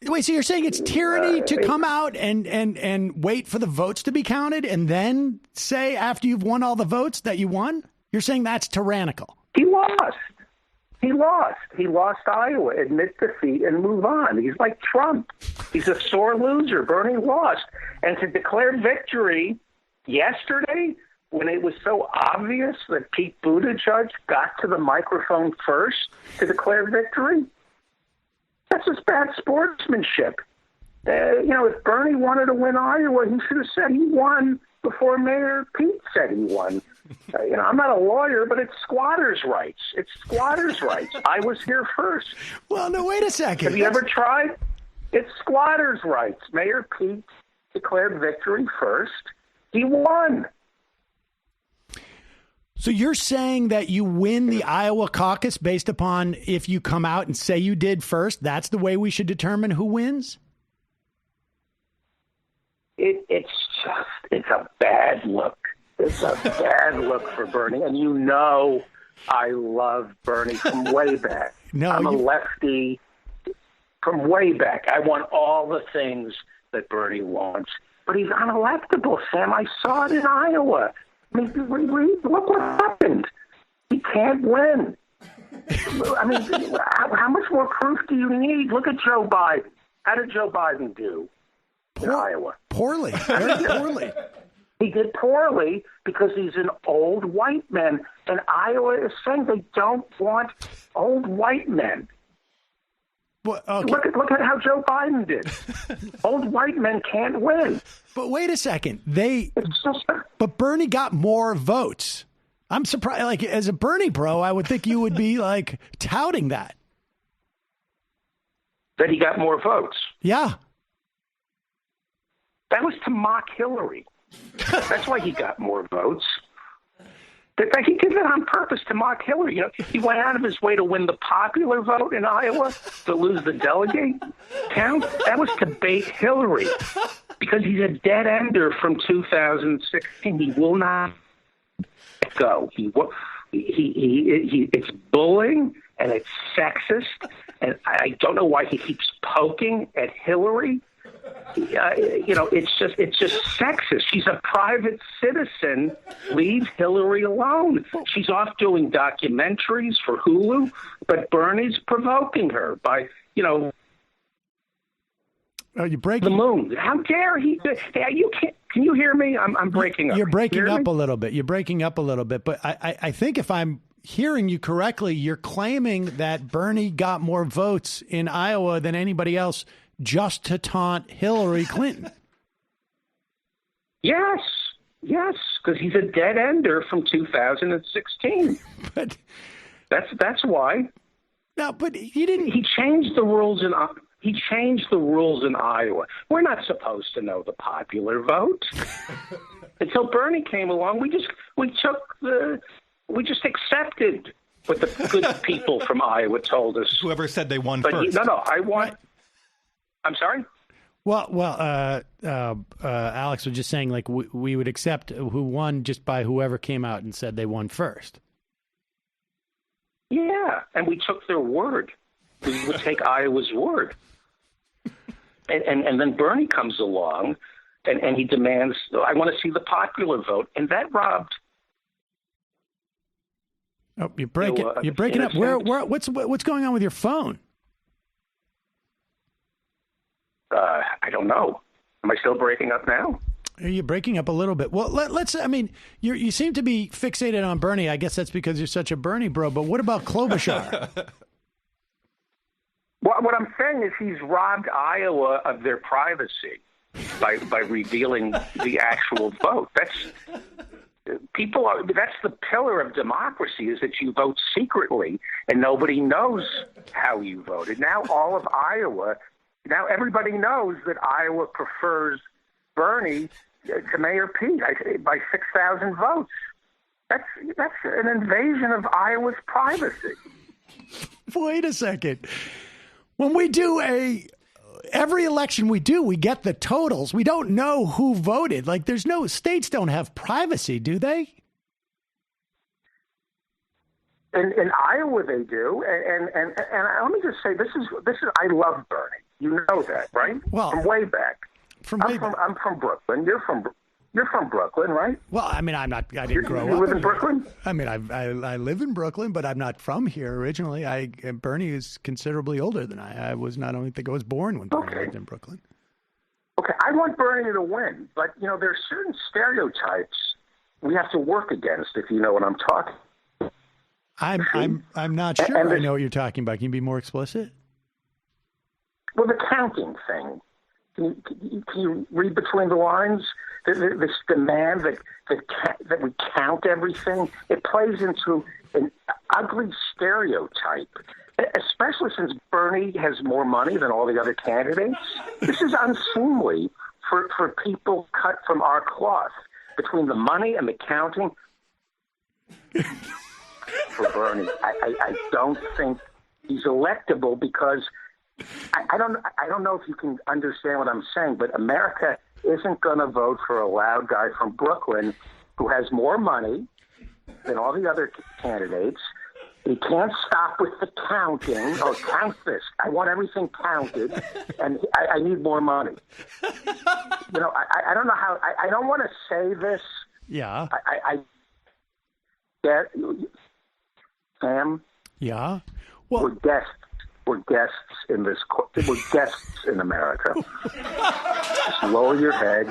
Wait, so you're saying it's tyranny to come out and wait for the votes to be counted and then say after you've won all the votes that you won? You're saying that's tyrannical. He lost. He lost Iowa. Admit defeat and move on. He's like Trump. He's a sore loser. Bernie lost. And to declare victory yesterday when it was so obvious that Pete Buttigieg got to the microphone first to declare victory, that's just bad sportsmanship. If Bernie wanted to win Iowa, he should have said he won before Mayor Pete said he won. I'm not a lawyer, but it's squatters' rights. It's squatters' rights. I was here first. Well, no, wait a second. Have you ever tried? It's squatters' rights. Mayor Pete declared victory first. He won. So you're saying that you win the Iowa caucus based upon if you come out and say you did first? That's the way we should determine who wins? It's a bad look. It's a bad look for Bernie. And I love Bernie from way back. I'm a lefty from way back. I want all the things that Bernie wants. But he's unelectable, Sam. I saw it in Iowa. I mean, look what happened. He can't win. I mean, how much more proof do you need? Look at Joe Biden. How did Joe Biden do in Iowa? Poorly. Very poorly. He did poorly because he's an old white man. And Iowa is saying they don't want old white men. Well, okay. Look at how Joe Biden did. Old white men can't win. But wait a second. But Bernie got more votes. I'm surprised. Like, as a Bernie bro, I would think you would be like touting that. That he got more votes. Yeah. That was to mock Hillary. That's why he got more votes. He did that on purpose to mock Hillary. He went out of his way to win the popular vote in Iowa, to lose the delegate count. That was to bait Hillary because he's a dead ender from 2016. He will not go. It's bullying and it's sexist, and I don't know why he keeps poking at Hillary. It's just sexist. She's a private citizen. Leave Hillary alone. She's off doing documentaries for Hulu, but Bernie's provoking her by, you breaking the moon. How dare he? You can't. Can you hear me? I'm breaking up. You're breaking up a little bit. You're breaking up a little bit. But I think if I'm hearing you correctly, you're claiming that Bernie got more votes in Iowa than anybody else just to taunt Hillary Clinton. Yes, because he's a dead ender from 2016. But that's why. No, but he didn't. He changed the rules in. He changed the rules in Iowa. We're not supposed to know the popular vote. Until Bernie came along, we just accepted what the good people from Iowa told us. Whoever said they won but first. I want. Right. I'm sorry? Well, Alex was just saying, like, we would accept who won just by whoever came out and said they won first. Yeah, and we took their word. We would take Iowa's word. And then Bernie comes along, and he demands, I want to see the popular vote. And that robbed... Oh, you're breaking up. What's going on with your phone? I don't know. Am I still breaking up now? You're breaking up a little bit. Well, let's. I mean, you seem to be fixated on Bernie. I guess that's because you're such a Bernie bro. But what about Klobuchar? Well, what I'm saying is he's robbed Iowa of their privacy by revealing the actual vote. That's the pillar of democracy, is that you vote secretly and nobody knows how you voted. Now all of Iowa. Now everybody knows that Iowa prefers Bernie to Mayor Pete by 6,000 votes. That's an invasion of Iowa's privacy. Wait a second. When we do every election we do, we get the totals. We don't know who voted. Like, there's no, states don't have privacy, do they? In Iowa, they do, and let me just say, this is. I love Bernie. You know that, right? Well, from way back. I'm from Brooklyn. You're from Brooklyn, right? Well, I mean, I didn't grow up. You live in Brooklyn? I mean, I live in Brooklyn, but I'm not from here originally. Bernie is considerably older than I. I don't think I was born when Bernie lived in Brooklyn. Okay, I want Bernie to win, but there are certain stereotypes we have to work against. If you know what I'm talking. I'm not sure I know what you're talking about. Can you be more explicit? Well, the counting thing. Can you read between the lines? This demand that we count everything. It plays into an ugly stereotype, especially since Bernie has more money than all the other candidates. This is unseemly for people cut from our cloth. Between the money and the counting. For Bernie, I don't think he's electable because I don't know if you can understand what I'm saying, but America isn't going to vote for a loud guy from Brooklyn who has more money than all the other candidates. He can't stop with the counting. Oh, count this. I want everything counted, and I need more money. I don't know how. I don't want to say this. Yeah. I get. Sam? Yeah. Well, we're guests in this. We're guests in America. Just lower your head.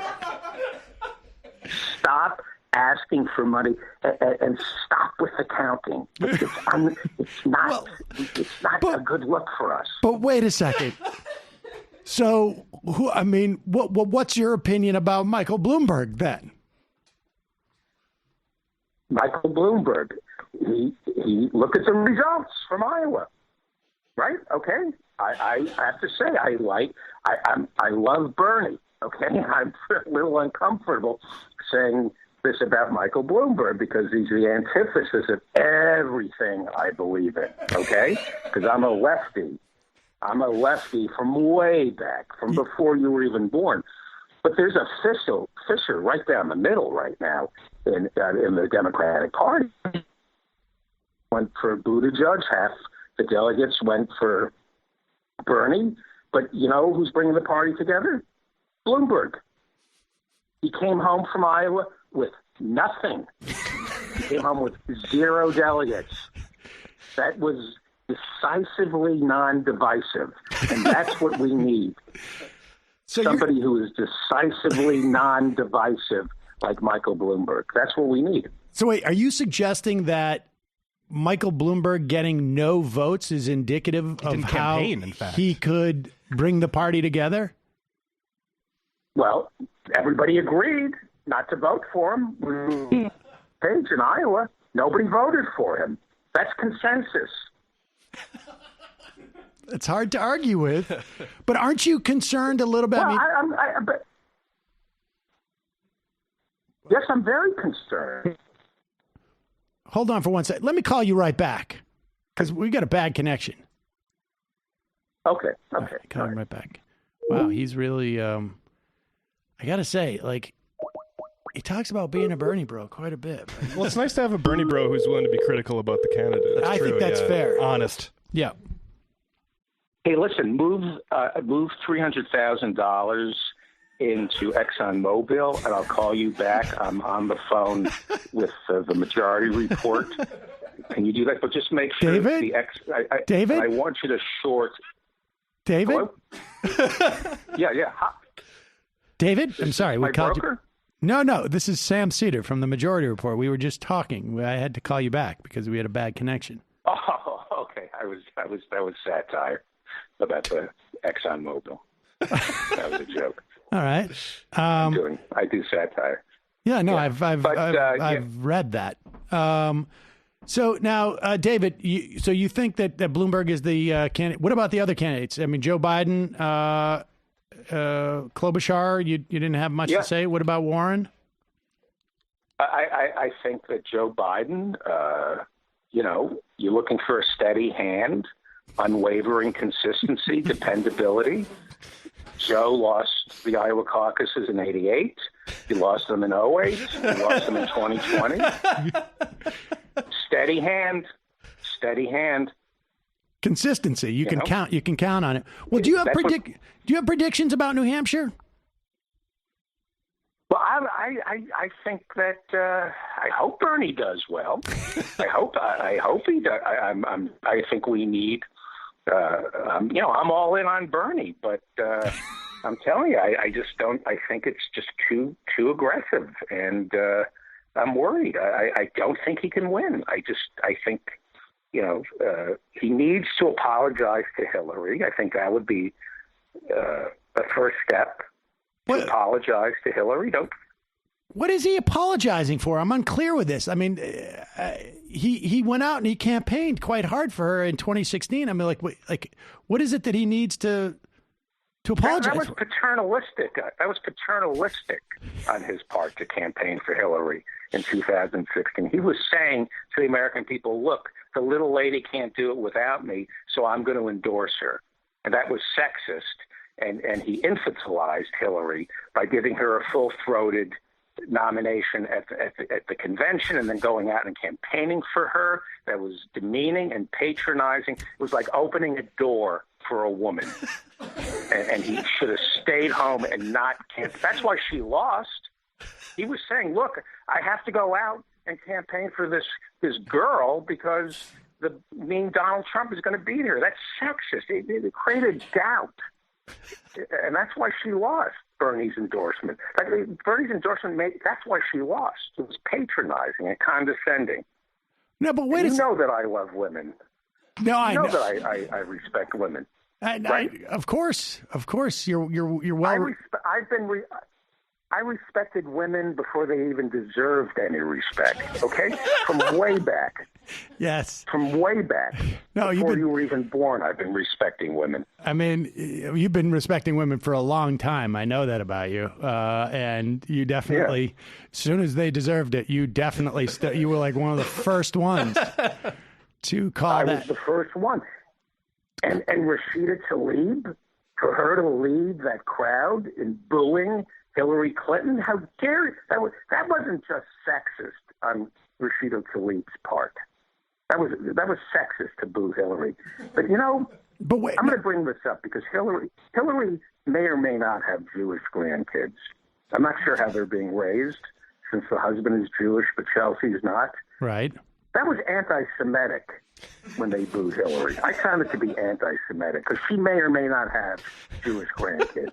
Stop asking for money and stop with the counting. It's not a good look for us. But wait a second. So, what's your opinion about Michael Bloomberg then? Michael Bloomberg. He look at the results from Iowa, right? Okay, I have to say I love Bernie. Okay, I'm a little uncomfortable saying this about Michael Bloomberg because he's the antithesis of everything I believe in. Okay, because I'm a lefty. I'm a lefty from way back, from before you were even born. But there's a fissure right down the middle right now in the Democratic Party. Went for Buttigieg. Half the delegates went for Bernie. But you know who's bringing the party together? Bloomberg. He came home from Iowa with nothing. He came home with 0 delegates. That was decisively non-divisive. And that's what we need. Somebody who is decisively non-divisive like Michael Bloomberg. That's what we need. So wait, are you suggesting that Michael Bloomberg getting no votes is indicative of how he could bring the party together? Well, everybody agreed not to vote for him. Page in Iowa, nobody voted for him. That's consensus. It's hard to argue with, but aren't you concerned a little bit? Well, yes, I'm very concerned. Hold on for 1 second. Let me call you right back because we got a bad connection. Okay. Right, call him right back. Wow, he's really. I gotta say, he talks about being a Bernie bro quite a bit. But... Well, it's nice to have a Bernie bro who's willing to be critical about the candidate. I think that's fair. Honest. Yeah. Hey, listen, move $300,000 into ExxonMobil, and I'll call you back. I'm on the phone with the majority report. Can you do that? But just make sure David? David? I want you to short. David? Hello? Yeah. David? I'm sorry. My broker? No. This is Sam Cedar from the Majority Report. We were just talking. I had to call you back because we had a bad connection. Oh, okay. That was satire about the ExxonMobil. That was a joke. All right. I do satire. Yeah, no, yeah. I've read that. So now, David, you think that Bloomberg is the candidate? What about the other candidates? I mean, Joe Biden, Klobuchar. You didn't have much to say. What about Warren? I think that Joe Biden, you're looking for a steady hand, unwavering consistency, dependability. Joe lost the Iowa caucuses in '88. He lost them in '08. He lost them in 2020. Steady hand. Consistency. You can count. You can count on it. Well, do you have predictions about New Hampshire? Well, I think that I hope Bernie does well. I hope he does. I think we need. I'm all in on Bernie, but I'm telling you, I just don't. I think it's just too aggressive, and I'm worried. I don't think he can win. I think he needs to apologize to Hillary. I think that would be a first step. To apologize to Hillary. What is he apologizing for? I'm unclear with this. I mean, he went out and he campaigned quite hard for her in 2016. I mean, what is it that he needs to apologize that was for? Paternalistic. That was paternalistic on his part to campaign for Hillary in 2016. He was saying to the American people, look, the little lady can't do it without me, so I'm going to endorse her. And that was sexist. And he infantilized Hillary by giving her a full-throated nomination at the convention and then going out and campaigning for her. That was demeaning and patronizing. It was like opening a door for a woman. and he should have stayed home and not campaign. That's why she lost. He was saying, look, I have to go out and campaign for this girl because the mean Donald Trump is going to be here. That's sexist. It created doubt. And that's why she lost Bernie's endorsement. Bernie's endorsement that's why she lost. It was patronizing and condescending. No, but wait a second. You know that I love women. No, I know that I respect women. Right? Of course, you're well. I respected women before they even deserved any respect. Okay, from way back. Yes. From way back. No, before you were even born, I've been respecting women. I mean, you've been respecting women for a long time. I know that about you. And you definitely, as soon as they deserved it, you definitely, you were like one of the first ones to call that. I was the first one. And Rashida Tlaib, for her to lead that crowd in booing Hillary Clinton, how dare you? That wasn't just sexist on Rashida Tlaib's part. That was sexist to boo Hillary. But but wait, I'm going to bring this up because Hillary may or may not have Jewish grandkids. I'm not sure how they're being raised since the husband is Jewish, but Chelsea's not. Right. That was anti-Semitic when they booed Hillary. I found it to be anti-Semitic because she may or may not have Jewish grandkids.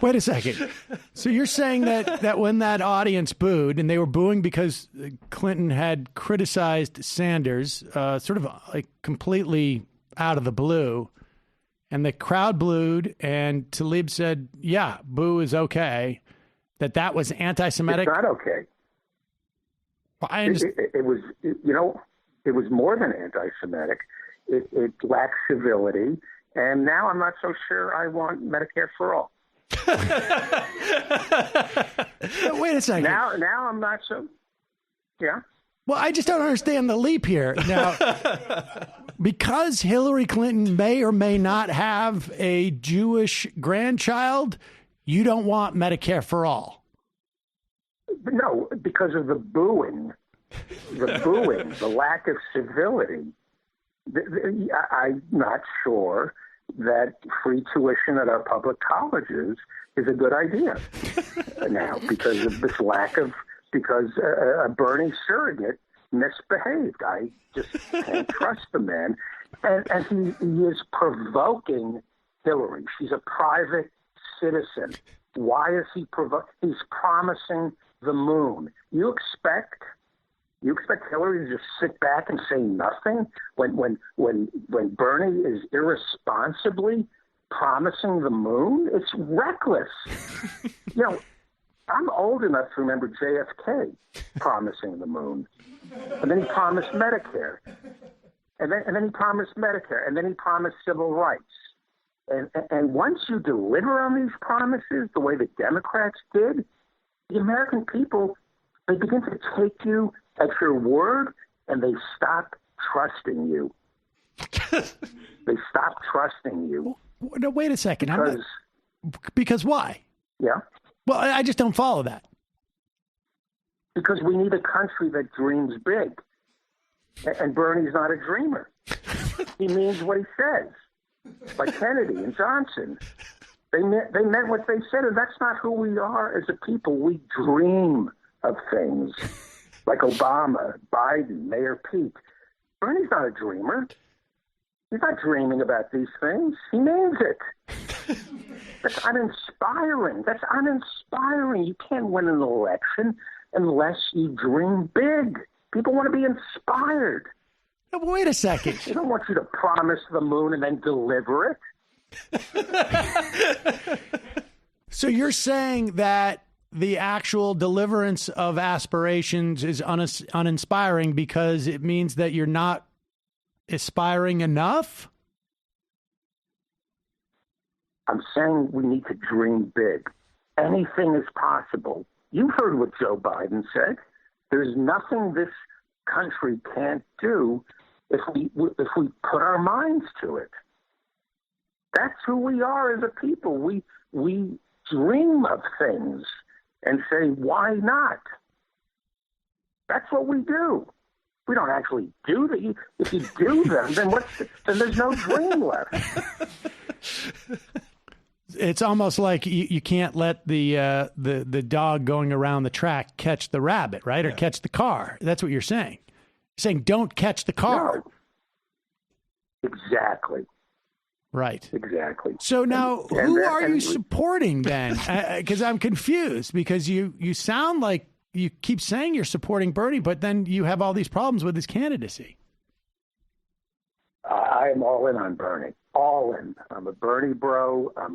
Wait a second. So you're saying that when that audience booed, and they were booing because Clinton had criticized Sanders, sort of like completely out of the blue, and the crowd booed, and Tlaib said, yeah, boo is okay, that was anti-Semitic? It's not okay. Well, I understand. It was, it was more than anti-Semitic. It lacked civility. And now I'm not so sure I want Medicare for all. Wait a second. Now I'm not so. Yeah. Well, I just don't understand the leap here. Now, because Hillary Clinton may or may not have a Jewish grandchild, you don't want Medicare for all. No, because of the booing, the lack of civility. I'm not sure that free tuition at our public colleges is a good idea now because of this because a Bernie surrogate misbehaved. I just can't trust the man. And he is provoking Hillary. She's a private citizen. Why is he He's promising the moon. You expect Hillary to just sit back and say nothing when Bernie is irresponsibly promising the moon? It's reckless. I'm old enough to remember JFK promising the moon, and then he promised Medicare, and then he promised Medicare, and then he promised civil rights. And once you deliver on these promises the way the Democrats did, the American people They begin to take you at your word, and they stop trusting you. They stop trusting you. No, wait a second. Because why? Yeah. Well, I just don't follow that. Because we need a country that dreams big. And Bernie's not a dreamer. He means what he says. Like Kennedy and Johnson. They meant what they said, and that's not who we are as a people. We dream of things. Like Obama, Biden, Mayor Pete. Bernie's not a dreamer. He's not dreaming about these things. He means it. That's uninspiring. That's uninspiring. You can't win an election unless you dream big. People want to be inspired. No, but wait a second. They don't want you to promise the moon and then deliver it. So you're saying that the actual deliverance of aspirations is uninspiring because it means that you're not aspiring enough? I'm saying we need to dream big. Anything is possible. You've heard what Joe Biden said. There's nothing this country can't do if we put our minds to it. That's who we are as a people. We dream of things and say, why not? That's what we do. We don't actually do them. If you do them, then there's no dream left. It's almost like you can't let the dog going around the track catch the rabbit, right? Or catch the car. That's what you're saying. You're saying don't catch the car. No. Exactly. Right. Exactly. So now, who are you supporting then? Because I'm confused. Because you sound like you keep saying you're supporting Bernie, but then you have all these problems with his candidacy. I am all in on Bernie. All in. I'm a Bernie bro. I'm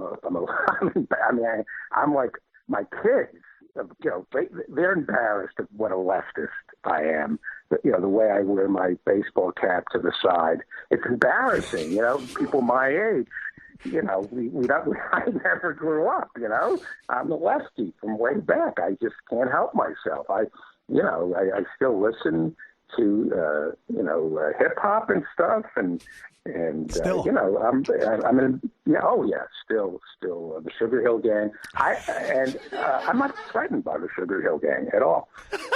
like my kids. You know, they're embarrassed of what a leftist I am. You know, the way I wear my baseball cap to the side. It's embarrassing. You know, people my age. You know, I never grew up. You know, I'm a lefty from way back. I just can't help myself. I still listen to hip hop and stuff, and still. I'm in still the Sugar Hill Gang. I'm not threatened by the Sugar Hill Gang at all.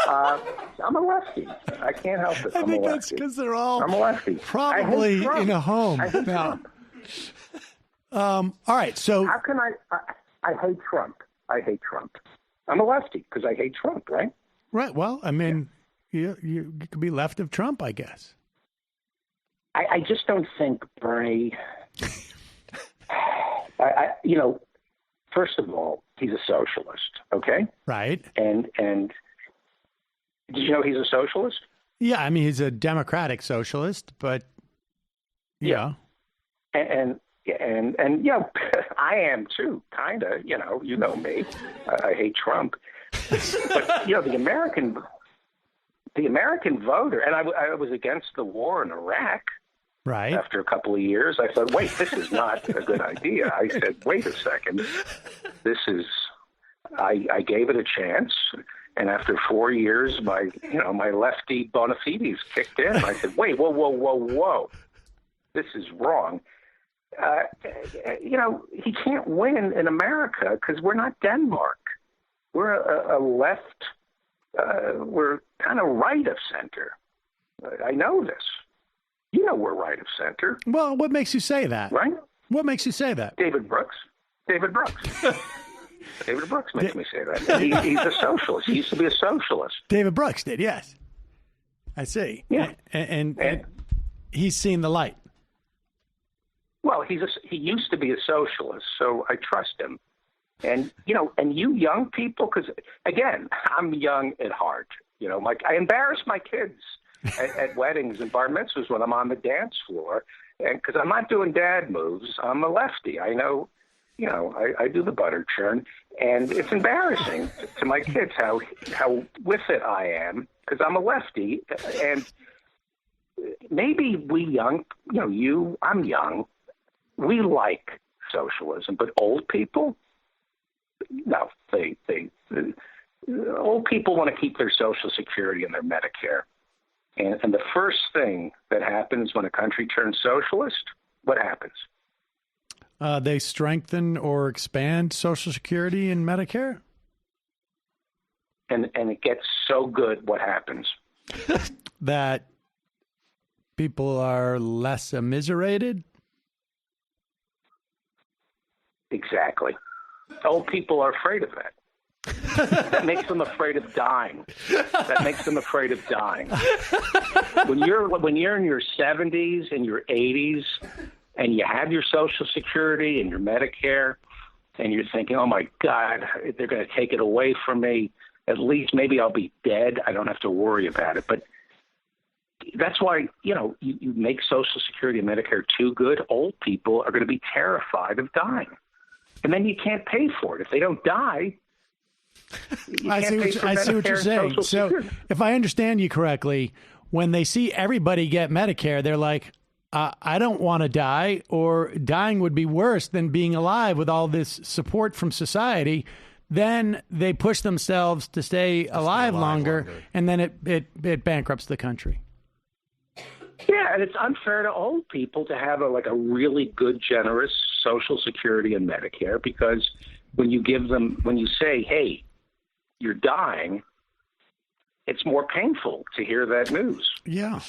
I'm a lefty. I can't help it. I think that's because they're all I'm a lefty. Probably in a home. I hate now. Trump. All right. So how can I hate Trump? I hate Trump. I'm a lefty because I hate Trump, right? Right. Well, I mean, you could be left of Trump, I guess. I just don't think Bernie. First of all, he's a socialist. Okay. Right. And did you know he's a socialist? Yeah, I mean he's a democratic socialist, but yeah. And yeah, I am too, kind of. You know me. I hate Trump, but the American voter, and I was against the war in Iraq. Right. After a couple of years, I thought, wait, this is not a good idea. I said, wait a second, I gave it a chance. And after 4 years, my lefty bona fides kicked in. I said, wait, whoa. This is wrong. He can't win in America because we're not Denmark. We're a left, we're kind of right of center. I know this. You know we're right of center. Well, what makes you say that? Right? What makes you say that? David Brooks. David Brooks makes me say that. He's a socialist. He used to be a socialist. David Brooks did, yes. I see. Yeah. And he's seen the light. Well, he used to be a socialist, so I trust him. And, you young people, because, again, I'm young at heart. I embarrass my kids at weddings and bar mitzvahs when I'm on the dance floor, and because I'm not doing dad moves. I'm a lefty. I know, I do the butter churn, and it's embarrassing to my kids how with it I am because I'm a lefty. And maybe we young, I'm young, we like socialism, but old people, no, old people want to keep their Social Security and their Medicare. And the first thing that happens when a country turns socialist, what happens? They strengthen or expand Social Security and Medicare? And it gets so good, what happens? That people are less immiserated? Exactly. Old people are afraid of that. That makes them afraid of dying. That makes them afraid of dying. When you're in your 70s and your 80s and you have your Social Security and your Medicare and you're thinking, oh, my God, they're going to take it away from me. At least maybe I'll be dead. I don't have to worry about it. But that's why, you make Social Security and Medicare too good. Old people are going to be terrified of dying. And then you can't pay for it. If they don't die, I see what you're saying. So if I understand you correctly, when they see everybody get Medicare, they're like, I don't want to die, or dying would be worse than being alive with all this support from society. Then they push themselves to stay alive longer, and then it bankrupts the country. Yeah, and it's unfair to old people to have a really good, generous Social Security and Medicare, because when you say, hey, you're dying, it's more painful to hear that news. Yeah.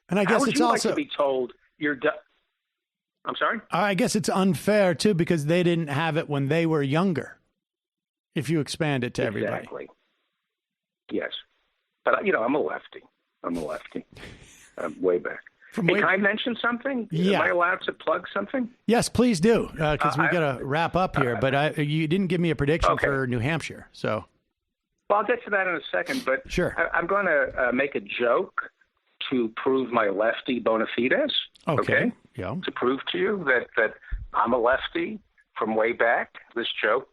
And I guess How would it's you also like to be told you're I'm sorry? I guess it's unfair too, because they didn't have it when they were younger. If you expand it to everybody. Exactly. Yes. But I'm a lefty. Way back. Can I mention something? Yeah. Am I allowed to plug something? Yes, please do, because we got to wrap up here. But you didn't give me a prediction for New Hampshire, so. Well, I'll get to that in a second. But sure. I'm going to make a joke to prove my lefty bona fides. Okay. Yeah. To prove to you that I'm a lefty from way back. This joke.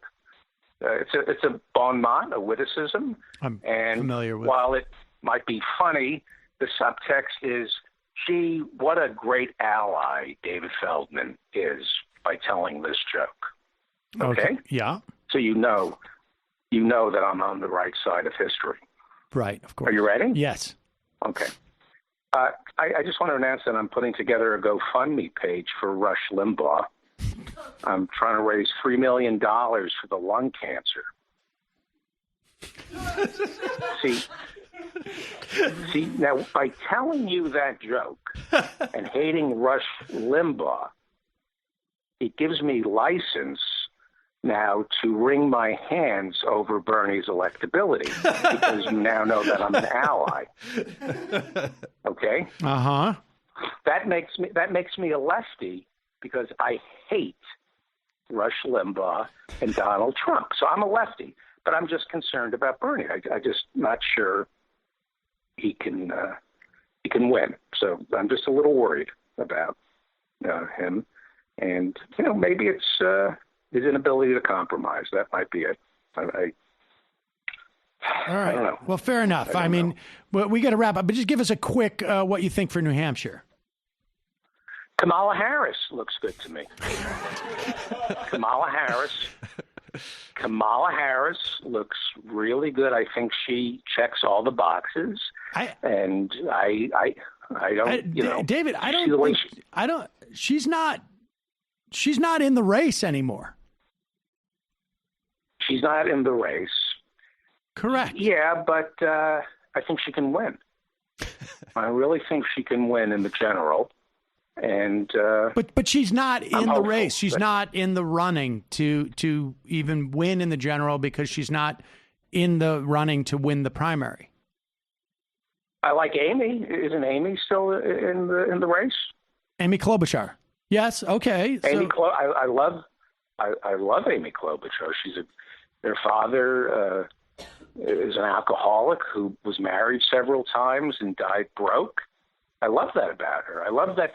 It's a bon mot, a witticism. I'm familiar with. While it might be funny, the subtext is, gee, what a great ally David Feldman is by telling this joke. Okay? Yeah. So you know that I'm on the right side of history. Right, of course. Are you ready? Yes. Okay. I just want to announce that I'm putting together a GoFundMe page for Rush Limbaugh. I'm trying to raise $3 million for the lung cancer. See, now by telling you that joke and hating Rush Limbaugh, it gives me license now to wring my hands over Bernie's electability, because you now know that I'm an ally. Okay? Uh-huh. That makes me a lefty, because I hate Rush Limbaugh and Donald Trump. So I'm a lefty, but I'm just concerned about Bernie. I just not sure he can win. So I'm just a little worried about him, and maybe it's his inability to compromise. That might be it. All right. I don't know. Well, fair enough. I mean, we got to wrap up, but just give us a quick what you think for New Hampshire. Kamala Harris looks good to me. Kamala Harris looks really good. I think she checks all the boxes. I don't. David, she's not in the race anymore. She's not in the race. Correct. Yeah, but I think she can win. I really think she can win in the general. And but she's not in the race. She's not in the running to even win in the general, because she's not in the running to win the primary. I like Amy. Isn't Amy still in the race? Amy Klobuchar. Yes. Okay. I love Amy Klobuchar. Their father is an alcoholic who was married several times and died broke. I love that about her. I love that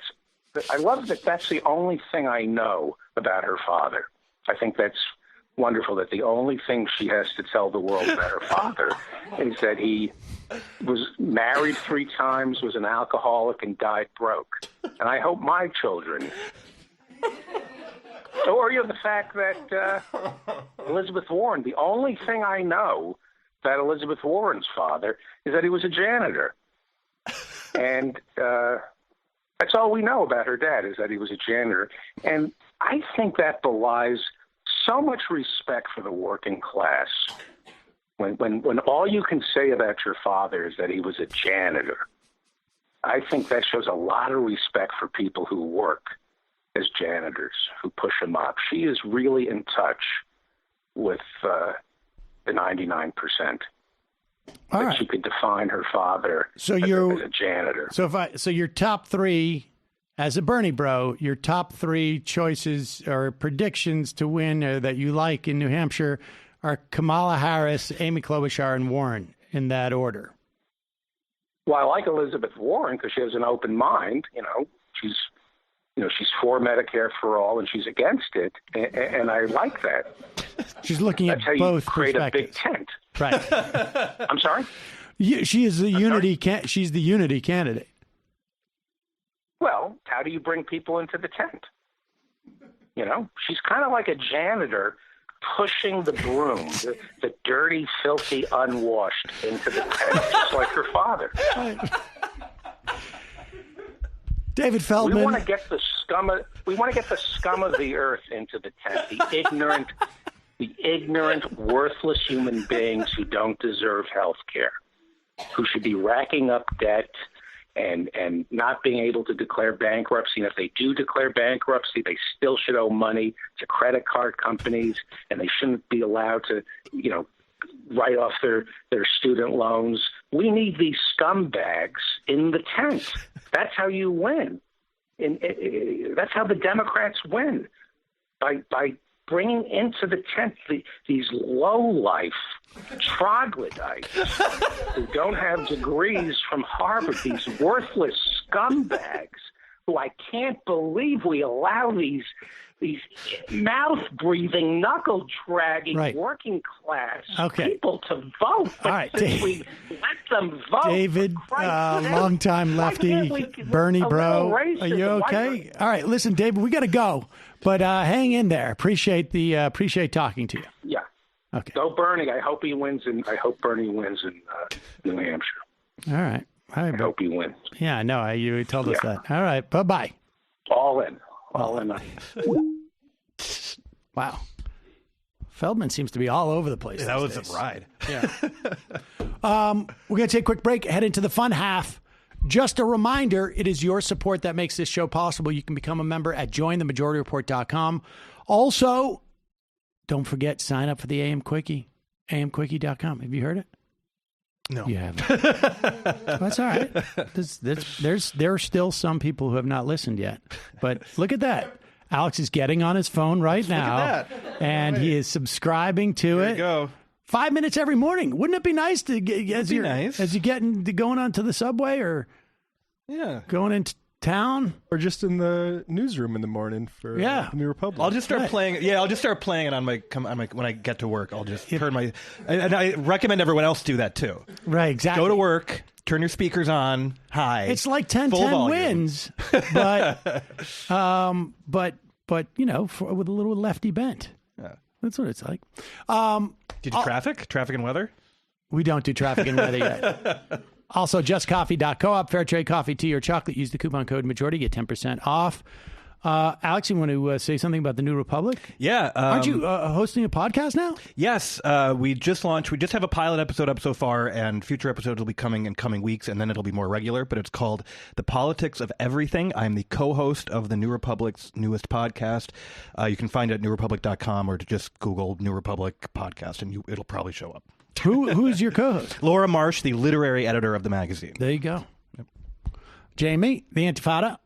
that's the only thing I know about her father. I think that's wonderful, that the only thing she has to tell the world about her father is that he was married 3 times, was an alcoholic, and died broke. And I hope my children Or the fact that Elizabeth Warren, the only thing I know about Elizabeth Warren's father is that he was a janitor. And that's all we know about her dad, is that he was a janitor. And I think that belies so much respect for the working class. When all you can say about your father is that he was a janitor, I think that shows a lot of respect for people who work as janitors, who push them up. She is really in touch with the 99%. All right. She could define her father as a janitor. So your top three, as a Bernie bro, your top three choices or predictions to win that you like in New Hampshire are Kamala Harris, Amy Klobuchar, and Warren, in that order. Well, I like Elizabeth Warren because she has an open mind. She's for Medicare for all, and she's against it, and I like that. She's looking at both perspectives. That's how you create a big tent. Right. I'm sorry? She is the unity. She's the unity candidate. Well, how do you bring people into the tent? She's kind of like a janitor pushing the broom, the dirty, filthy, unwashed, into the tent, just like her father. David Feldman. We want to get the scum of the earth into the tent. The ignorant, worthless human beings who don't deserve health care, who should be racking up debt and not being able to declare bankruptcy. And if they do declare bankruptcy, they still should owe money to credit card companies, and they shouldn't be allowed to, write off their student loans. We need these scumbags in the tent. That's how you win. That's how the Democrats win, by bringing into the tent these low-life troglodytes who don't have degrees from Harvard, these worthless scumbags who I can't believe we allow these mouth-breathing, knuckle-dragging, working class people to vote. But all right, we let them vote. David, longtime lefty, Bernie bro, are you okay? All right, listen, David, we got to go, but hang in there. Appreciate talking to you. Yeah. Okay. Go Bernie. I hope Bernie wins in New Hampshire. All right. I hope he wins. Yeah, no, you told us that. All right. Bye-bye. All in. Wow. Feldman seems to be all over the place. That was a ride. Yeah. We're going to take a quick break, head into the fun half. Just a reminder, it is your support that makes this show possible. You can become a member at jointhemajorityreport.com. Also, don't forget, sign up for the AM Quickie, amquickie.com. Have you heard it? No. You haven't. Well, that's all right. There are still some people who have not listened yet. But look at that. Alex is getting on his phone right now, and he is subscribing to it. There you go. 5 minutes every morning. Wouldn't it be nice to get as you going onto the subway or going into town or just in the newsroom in the morning for the New Republic? I'll just start playing. Yeah, I'll just start playing it on my when I get to work. I'll just turn my and I recommend everyone else do that too. Right, exactly. Go to work, turn your speakers on high. It's like 10-10 wins, but with a little lefty bent. Yeah. That's what it's like. Did you traffic and weather? We don't do traffic and weather yet. Also, justcoffee.coop, fair trade coffee, tea, or chocolate. Use the coupon code majority, get 10% off. Alex, you want to say something about the New Republic? Yeah. Aren't you hosting a podcast now? Yes. We just launched. We just have a pilot episode up so far, and future episodes will be coming in coming weeks, and then it'll be more regular. But it's called The Politics of Everything. I'm the co-host of the New Republic's newest podcast. You can find it at newrepublic.com or to just Google New Republic podcast, and it'll probably show up. Who's your co-host? Laura Marsh, the literary editor of the magazine. There you go. Yep. Jamie, the Antifada.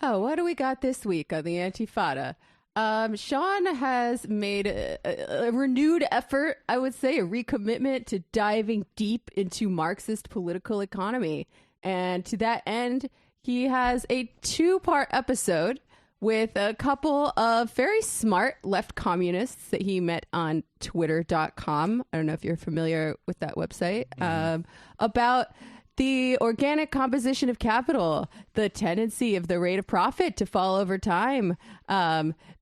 Oh, what do we got this week on the Antifada? Sean has made a renewed effort, I would say, a recommitment to diving deep into Marxist political economy. And to that end, he has a 2-part episode with a couple of very smart left communists that he met on twitter.com. I don't know if you're familiar with that website, about The organic composition of capital, the tendency of the rate of profit to fall over time.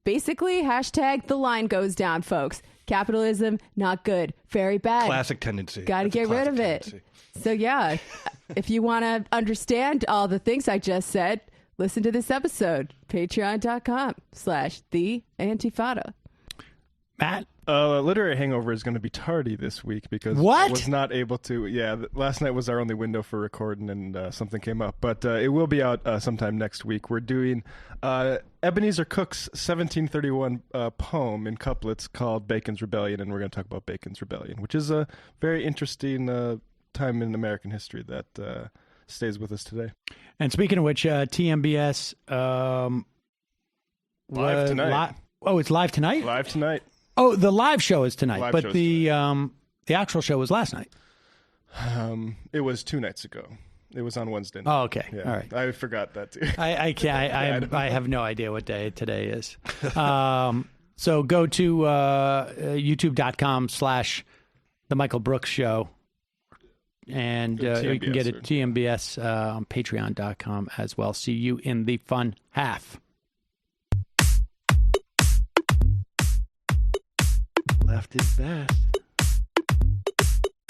Basically, hashtag the line goes down, folks. Capitalism, not good. Very bad. Classic tendency. Got to get rid of it. So, yeah, if you want to understand all the things I just said, listen to this episode. Patreon.com/theantifada. Matt? Literary Hangover is going to be tardy this week because I was not able to. Yeah, last night was our only window for recording, and something came up. But it will be out sometime next week. We're doing Ebenezer Cook's 1731 poem in couplets called Bacon's Rebellion, and we're going to talk about Bacon's Rebellion, which is a very interesting time in American history that stays with us today. And speaking of which, TMBS live tonight. It's live tonight? Live tonight. Oh, the live show is tonight, but the actual show was last night. It was 2 nights ago. It was on Wednesday night. Oh, okay. Yeah. All right. I forgot that too. I have no idea what day today is. So go to youtube.com/The Michael Brooks Show. And you can get it TMBS on patreon.com as well. See you in the fun half. Left is best.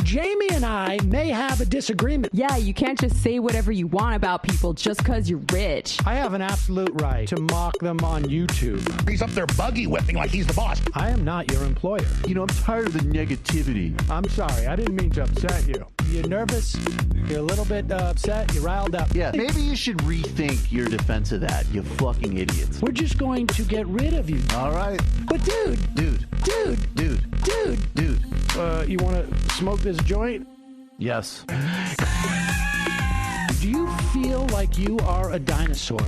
Jamie and I may have a disagreement. Yeah, you can't just say whatever you want about people just because you're rich. I have an absolute right to mock them on YouTube. He's up there buggy whipping like he's the boss. I am not your employer. You know, I'm tired of the negativity. I'm sorry. I didn't mean to upset you. You're nervous. You're a little bit upset. You're riled up. Yeah, maybe you should rethink your defense of that, you fucking idiots. We're just going to get rid of you. All right. But dude. You want to smoke this joint? Yes. Do you feel like you are a dinosaur?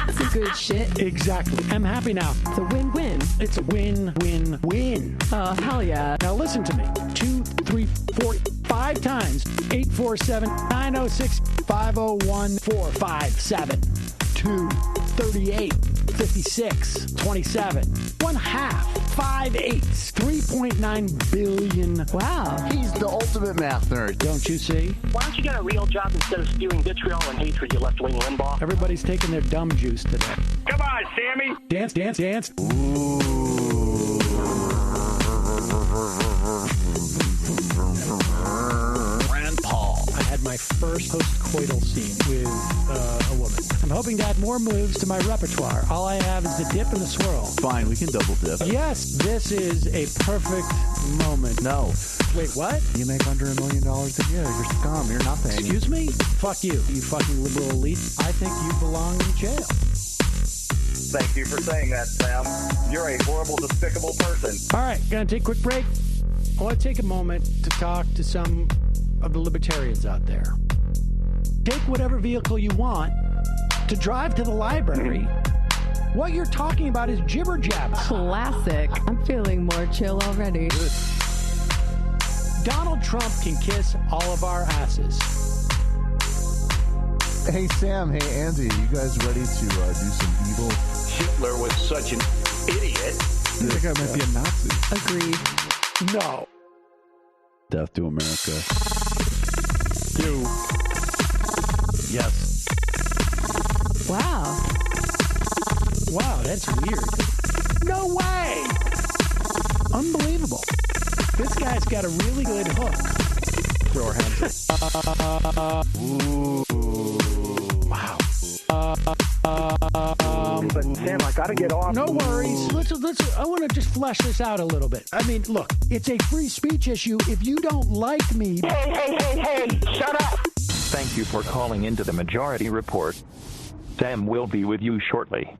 That's a good shit. Exactly. I'm happy now. It's a win-win. It's a win-win-win. Oh, hell yeah. Now listen to me. 2, 3, 4, 5 times. 847-906-501-457-2-38-56-27. 1/2. 5 eighths. 3.9 billion. Wow. He's the ultimate math nerd. Don't you see? Why don't you get a real job instead of spewing vitriol and hatred, you left-wing Limbaugh? Everybody's taking their dumb juice today. Come on, Sammy. Dance, dance, dance. Rand Paul. I had my first post-coital scene with a woman. I'm hoping to add more moves to my repertoire. All I have is the dip and the swirl. Fine, we can double dip. Yes, this is a perfect moment. No. Wait, what? You make under $1 million a year. You're scum. You're nothing. Excuse me? Fuck you, you fucking liberal elite. I think you belong in jail. Thank you for saying that, Sam. You're a horrible, despicable person. All right, gonna take a quick break. I want to take a moment to talk to some of the libertarians out there. Take whatever vehicle you want to drive to the library. What you're talking about is jibber jabber. Classic. I'm feeling more chill already. Good. Donald Trump can kiss all of our asses. Hey, Sam. Hey, Andy. You guys ready to do some evil? Hitler was such an idiot. That guy might be a Nazi. Agreed. No. Death to America. Do. Yes. Wow. Wow, that's weird. No way! Unbelievable. This guy's got a really good hook. Throw our hands up. Ooh. Wow. But Sam, I gotta get off. No worries. Let's. I want to just flesh this out a little bit. I mean, look, it's a free speech issue. If you don't like me, Hey! Shut up! Thank you for calling into the Majority Report. Sam will be with you shortly.